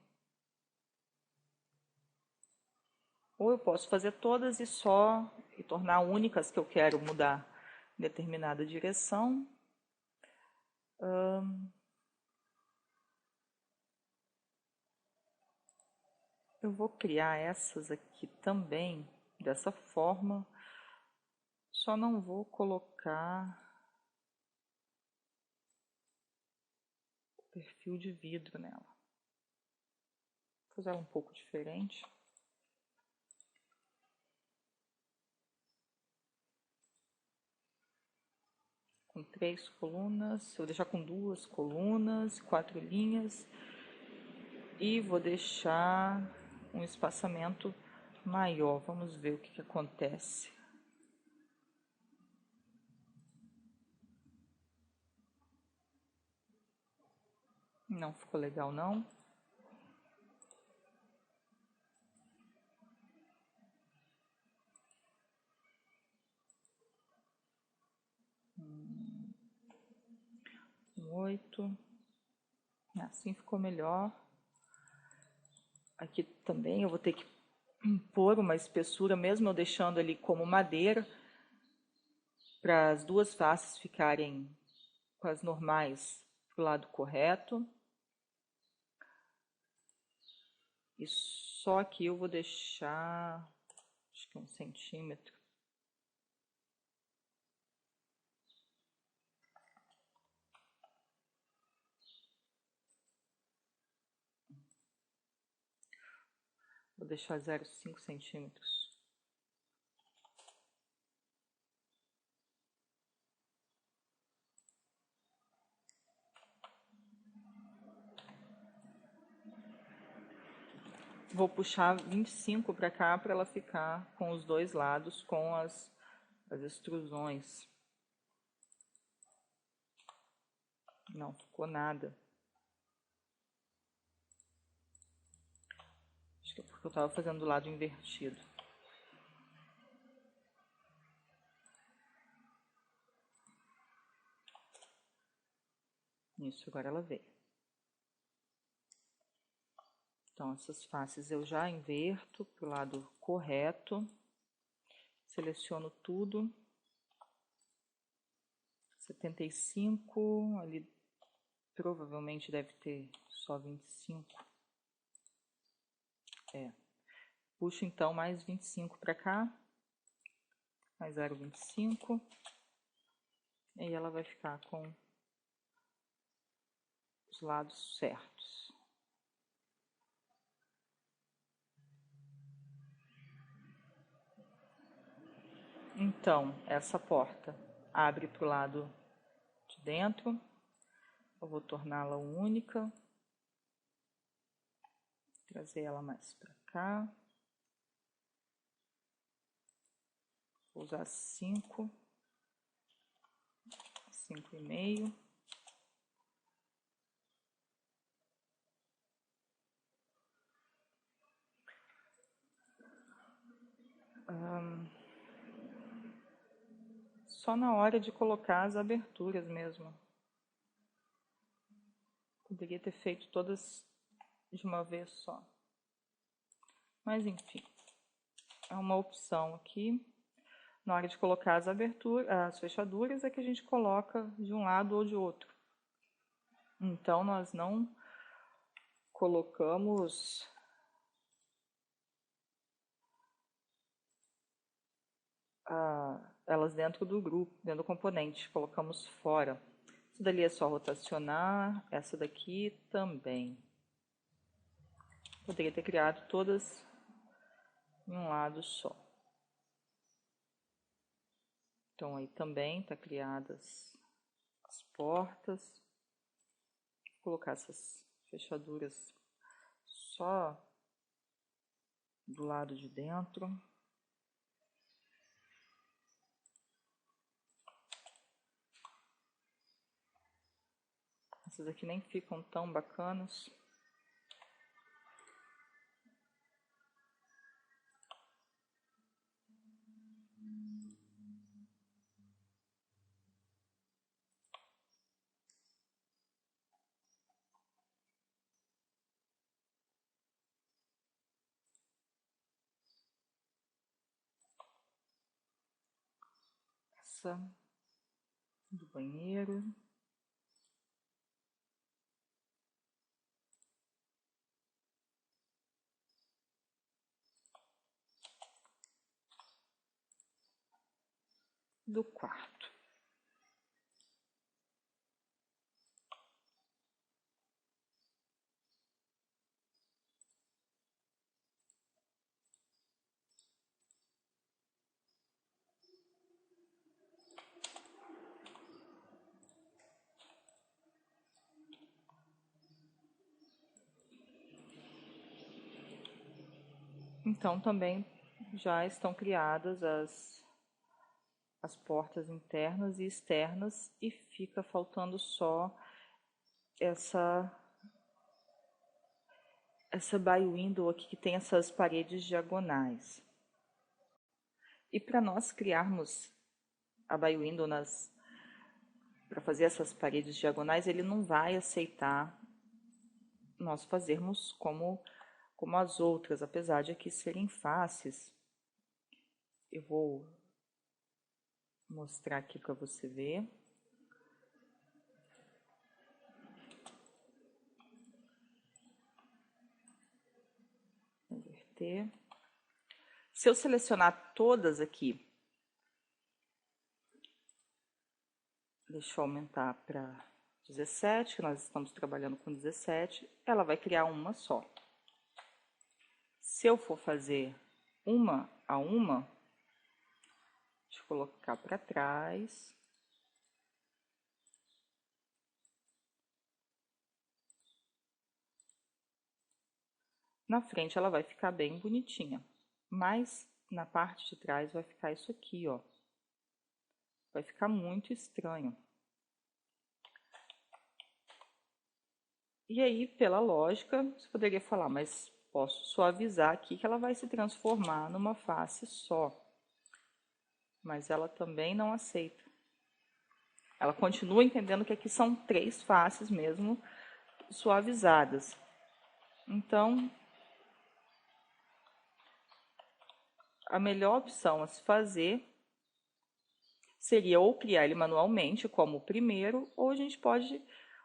Ou eu posso fazer todas e tornar únicas que eu quero mudar em determinada direção. Eu vou criar essas aqui também dessa forma, só não vou colocar o perfil de vidro nela. Vou fazer ela um pouco diferente. Com 3 colunas, eu vou deixar com 2 colunas, 4 linhas e vou deixar um espaçamento maior. Vamos ver o que acontece. Não ficou legal, não. Um 8. Assim ficou melhor. Aqui também eu vou ter que pôr uma espessura, mesmo eu deixando ali como madeira, para as duas faces ficarem com as normais para o lado correto. E só aqui eu vou deixar, acho que 1 centímetro. Vou deixar 0,5 centímetros. Vou puxar 25 para cá para ela ficar com os dois lados com as extrusões. Não ficou nada. Acho que é porque eu estava fazendo do lado invertido. Isso, agora ela veio. Então, essas faces eu já inverto para o lado correto. Seleciono tudo. 75, ali provavelmente deve ter só 25. Puxo então mais 25 para cá. Mais 0,25. E aí ela vai ficar com os lados certos. Então, essa porta abre para o lado de dentro. Eu vou torná-la única. Trazer ela mais para cá. Vou usar 5. 5,5. Só na hora de colocar as aberturas mesmo. Poderia ter feito todas de uma vez só. Mas enfim, é uma opção aqui. Na hora de colocar as aberturas, as fechaduras, é que a gente coloca de um lado ou de outro. Então, nós não colocamos elas dentro do grupo, dentro do componente, colocamos fora. Isso dali é só rotacionar, essa daqui também. Poderia ter criado todas em um lado só. Então aí também está criadas as portas. Vou colocar essas fechaduras só do lado de dentro. Essas aqui nem ficam tão bacanas. Essa do banheiro. Do quarto. Então também já estão criadas as portas internas e externas e fica faltando só essa bay window aqui que tem essas paredes diagonais. E para nós criarmos a bay window para fazer essas paredes diagonais, ele não vai aceitar nós fazermos como as outras, apesar de aqui serem fáceis. Eu vou mostrar aqui para você ver. Inverter. Se eu selecionar todas aqui, deixa eu aumentar para 17, que nós estamos trabalhando com 17, ela vai criar uma só. Se eu for fazer uma a uma, deixa eu colocar para trás. Na frente ela vai ficar bem bonitinha, mas na parte de trás vai ficar isso aqui, ó. Vai ficar muito estranho. E aí, pela lógica, você poderia falar, mas posso suavizar aqui que ela vai se transformar numa face só. Mas ela também não aceita. Ela continua entendendo que aqui são 3 faces mesmo suavizadas. Então, a melhor opção a se fazer seria ou criar ele manualmente, como o primeiro, ou a gente pode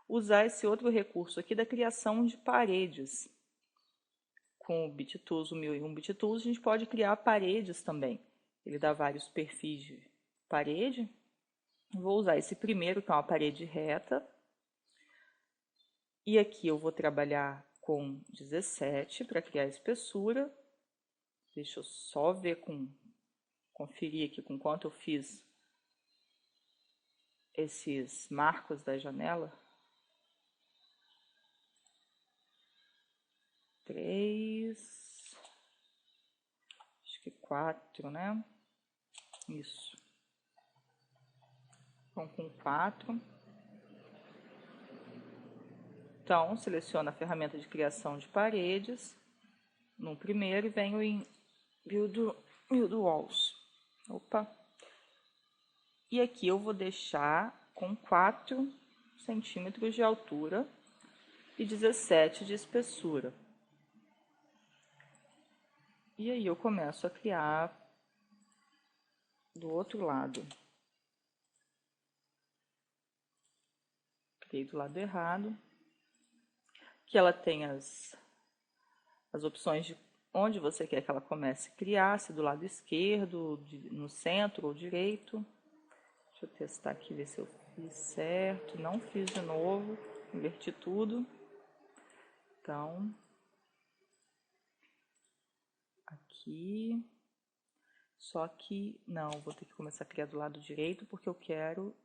usar esse outro recurso aqui da criação de paredes. Com o BitTools, o 1001 BitTools, a gente pode criar paredes também. Ele dá vários perfis de parede. Vou usar esse primeiro, que é uma parede reta. E aqui eu vou trabalhar com 17 para criar a espessura. Deixa eu só ver conferir aqui com quanto eu fiz esses marcos da janela. 3, acho que 4, né? Isso. Então, com 4. Então, seleciono a ferramenta de criação de paredes no primeiro e venho em Build Walls. Opa! E aqui eu vou deixar com 4 centímetros de altura e 17 de espessura. E aí eu começo a criar do outro lado. Criei do lado errado. Que ela tem as opções de onde você quer que ela comece a criar, se do lado esquerdo, no centro ou direito. Deixa eu testar aqui, ver se eu fiz certo. Não fiz de novo, inverti tudo. Então, aqui. Só que, não, vou ter que começar a criar do lado direito, porque eu quero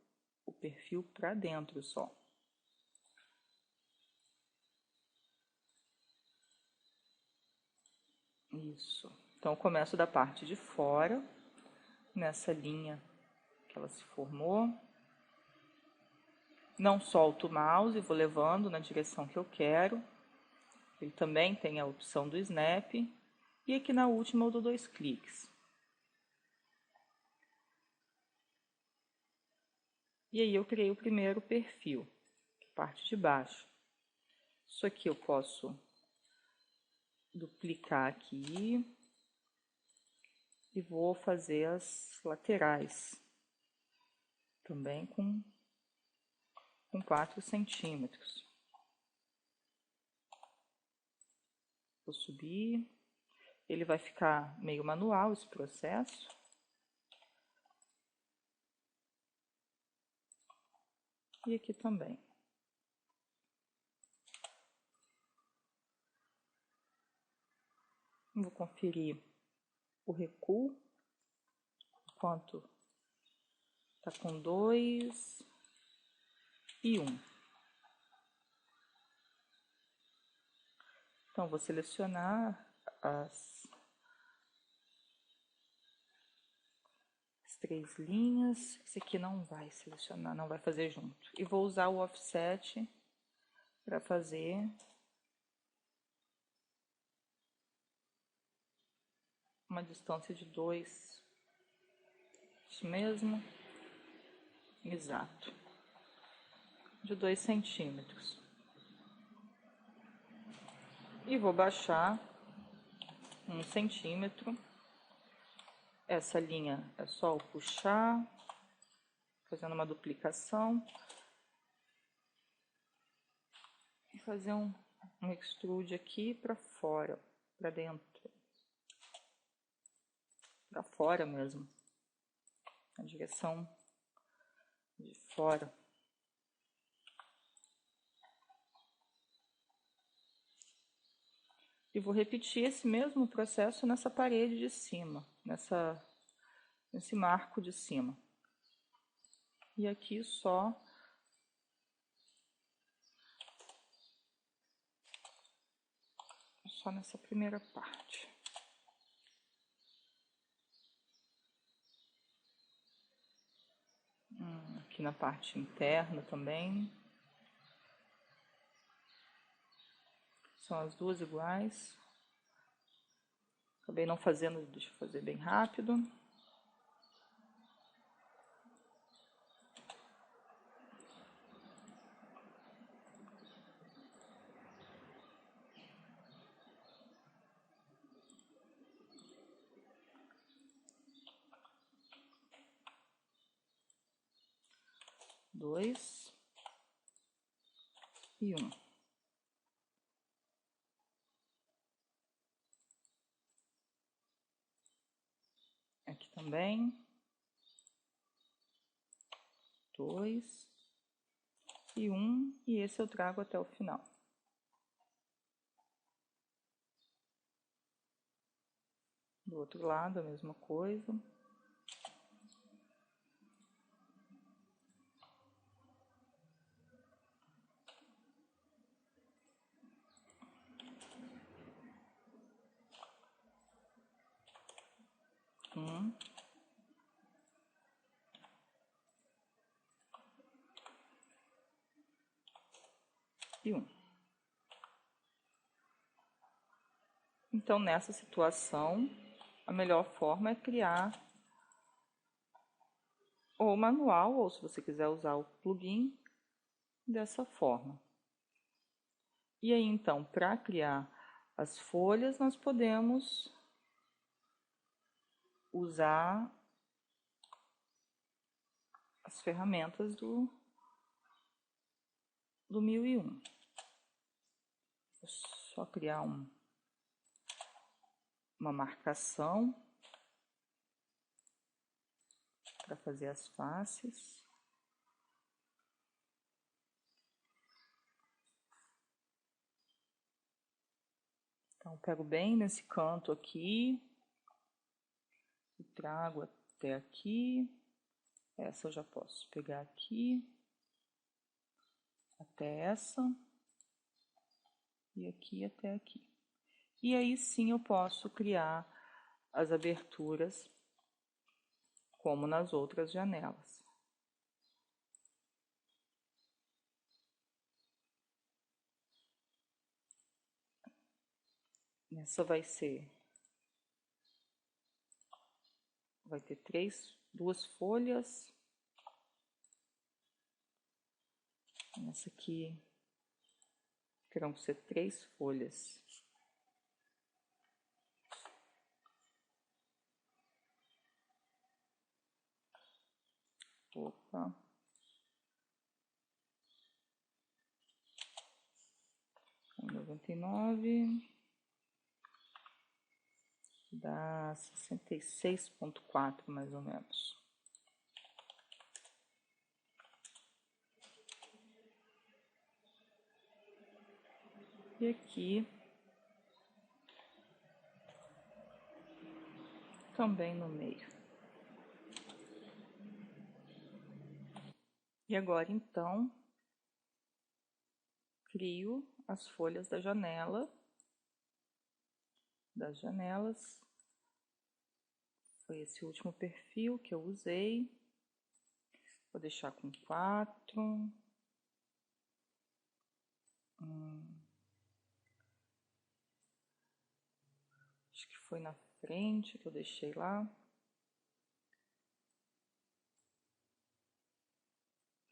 o perfil para dentro só. Isso. Então, eu começo da parte de fora, nessa linha que ela se formou. Não solto o mouse e vou levando na direção que eu quero. Ele também tem a opção do Snap. E aqui na última eu dou 2 cliques. E aí eu criei o primeiro perfil, parte de baixo. Isso aqui eu posso duplicar aqui e vou fazer as laterais também com 4 centímetros. Vou subir, ele vai ficar meio manual esse processo. E aqui também. Vou conferir o recuo, quanto tá com 2 e 1. Então, vou selecionar as 3 linhas. Esse aqui não vai selecionar, não vai fazer junto. E vou usar o offset para fazer uma distância de 2. Isso mesmo? Exato. De 2 centímetros. E vou baixar 1 centímetro. Essa linha é só eu puxar, fazendo uma duplicação. E fazer um extrude aqui para fora, para dentro. Para fora mesmo. Na direção de fora. E vou repetir esse mesmo processo nessa parede de cima, nesse marco de cima. E aqui só só nessa primeira parte. Aqui na parte interna também. São as duas iguais. Acabei não fazendo, deixa eu fazer bem rápido. Dois e um. Aqui também. Dois e um. E esse eu trago até o final. Do outro lado, a mesma coisa. E um. Então, nessa situação, a melhor forma é criar ou manual, ou se você quiser usar o plugin, dessa forma. E aí, então, para criar as folhas, nós podemos usar as ferramentas do 1001. É só criar uma marcação para fazer as faces. Então, pego bem nesse canto aqui e trago até aqui. Essa eu já posso pegar aqui, até essa, e aqui até aqui. E aí sim eu posso criar as aberturas como nas outras janelas. Essa vai ter duas folhas. Essa aqui terão que ser 3 folhas. Opa. R$1,99 dá 66,4 mais ou menos. E aqui também no meio. E agora então crio as folhas da janela, das janelas. Foi esse último perfil que eu usei. Vou deixar com 4. Acho que foi na frente que eu deixei lá.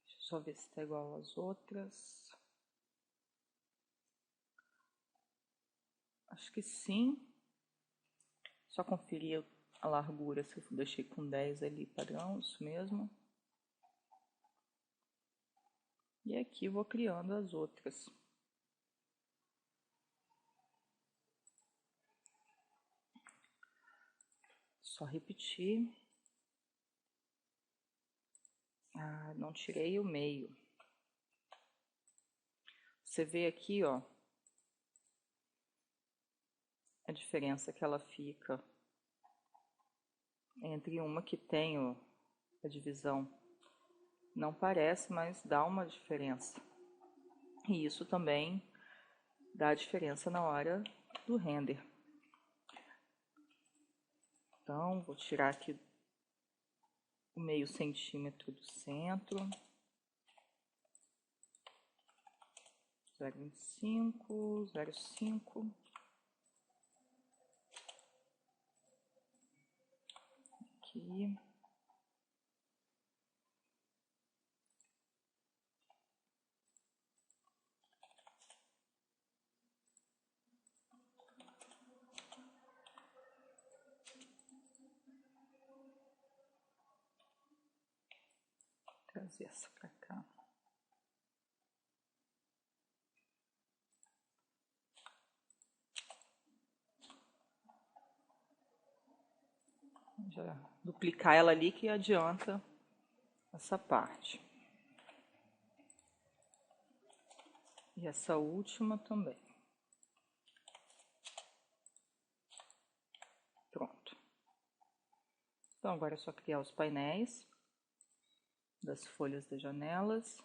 Deixa eu só ver se tá igual às outras. Acho que sim. Só conferir a largura, se eu deixei com 10 ali, padrão, isso mesmo. E aqui vou criando as outras. Só repetir. Ah, não tirei o meio. Você vê aqui, ó, a diferença que ela fica entre uma que tem a divisão. Não parece, mas dá uma diferença. E isso também dá diferença na hora do render. Então, vou tirar aqui o meio centímetro do centro. 0,25, 0,5. Aqui. Trazer essa para cá. Já duplicar ela ali que adianta essa parte. E essa última também. Pronto. Então, agora é só criar os painéis das folhas das janelas.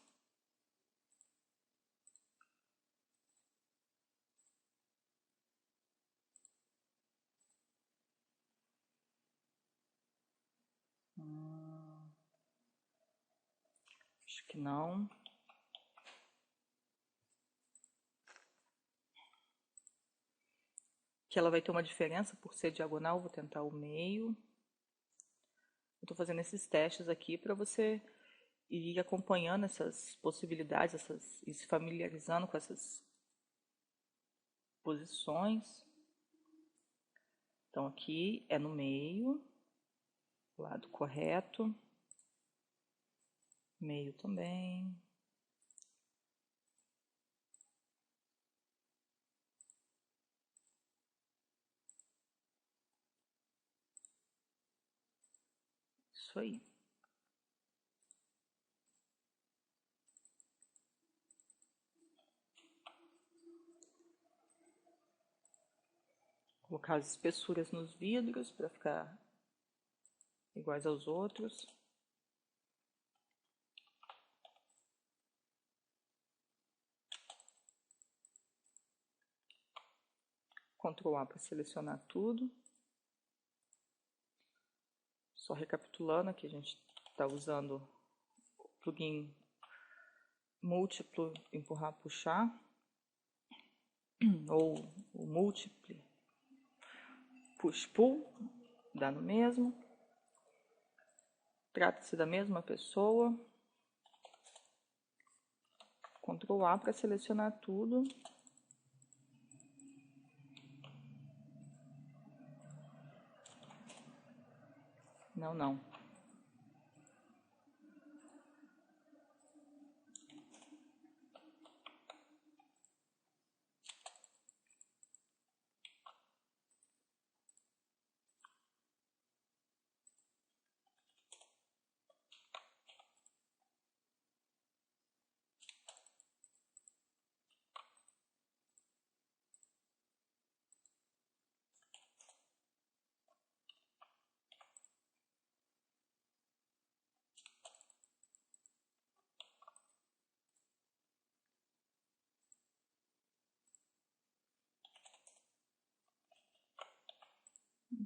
Acho que não. Que ela vai ter uma diferença por ser diagonal, vou tentar o meio. Eu tô fazendo esses testes aqui para você ir acompanhando essas possibilidades, e se familiarizando com essas posições. Então aqui é no meio, lado correto, meio também. Isso aí. Colocar as espessuras nos vidros para ficar iguais aos outros. Ctrl A para selecionar tudo. Só recapitulando, aqui a gente está usando o plugin múltiplo empurrar, puxar, ou o múltiplo push pull, dá no mesmo. Trata-se da mesma pessoa. Ctrl A para selecionar tudo. Não, não.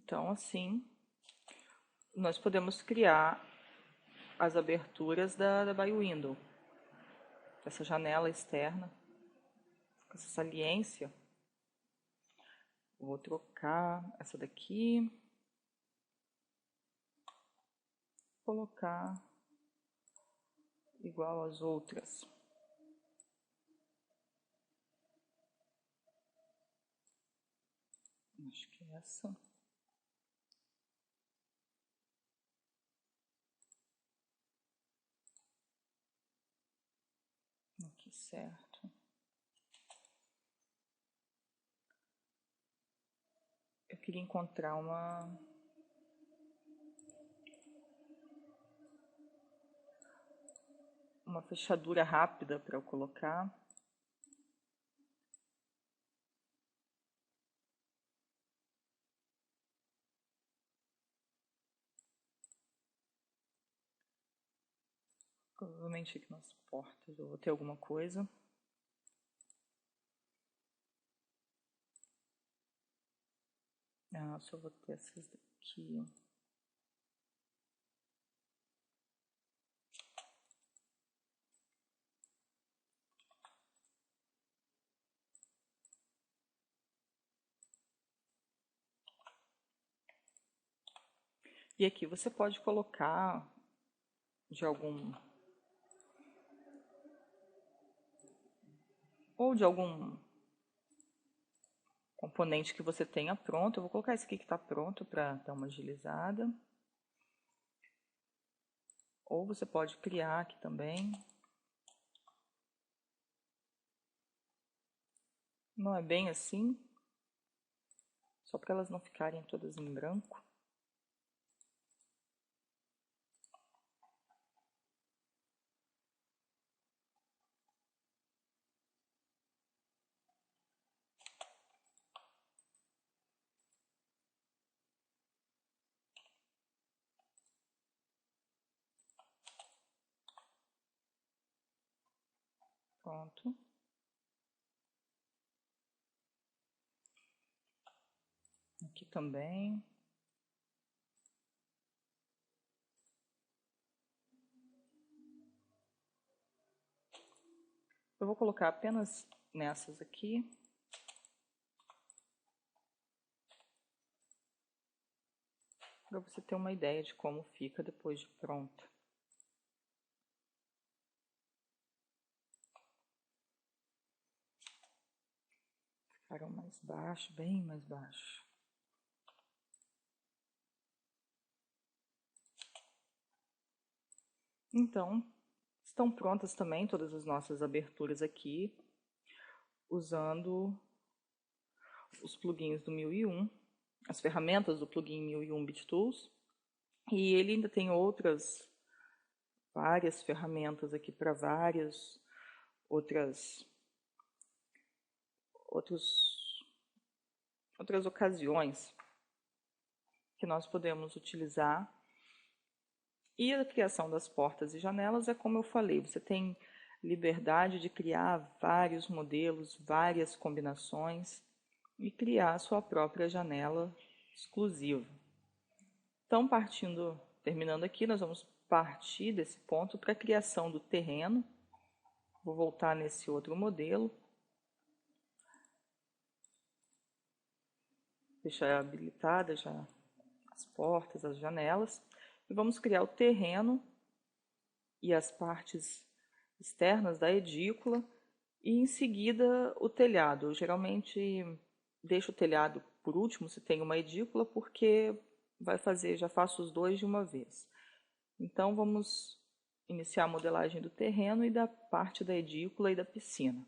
Então, assim, nós podemos criar as aberturas da By Window. Essa janela externa, com essa saliência. Vou trocar essa daqui. Colocar igual às outras. Acho que é essa. Aqui, certo. Eu queria encontrar uma fechadura rápida para eu colocar. Provavelmente aqui nas portas eu vou ter alguma coisa. Ah, só vou ter essas daqui. E aqui você pode colocar de algum componente que você tenha pronto. Eu vou colocar esse aqui que está pronto para dar uma agilizada. Ou você pode criar aqui também. Não é bem assim, só para elas não ficarem todas em branco. Pronto. Aqui também. Eu vou colocar apenas nessas aqui. Para você ter uma ideia de como fica depois de pronta. Ficaram mais baixo, bem mais baixo. Então, estão prontas também todas as nossas aberturas aqui, usando os plugins do 1001, as ferramentas do plugin 1001 BitTools. E ele ainda tem várias ferramentas aqui para outras ocasiões que nós podemos utilizar. E a criação das portas e janelas é como eu falei, você tem liberdade de criar vários modelos, várias combinações e criar a sua própria janela exclusiva. Então, terminando aqui, nós vamos partir desse ponto para a criação do terreno. Vou voltar nesse outro modelo. Deixar habilitadas já as portas, as janelas. E vamos criar o terreno e as partes externas da edícula e em seguida o telhado. Eu geralmente deixo o telhado por último se tem uma edícula porque já faço os dois de uma vez. Então vamos iniciar a modelagem do terreno e da parte da edícula e da piscina.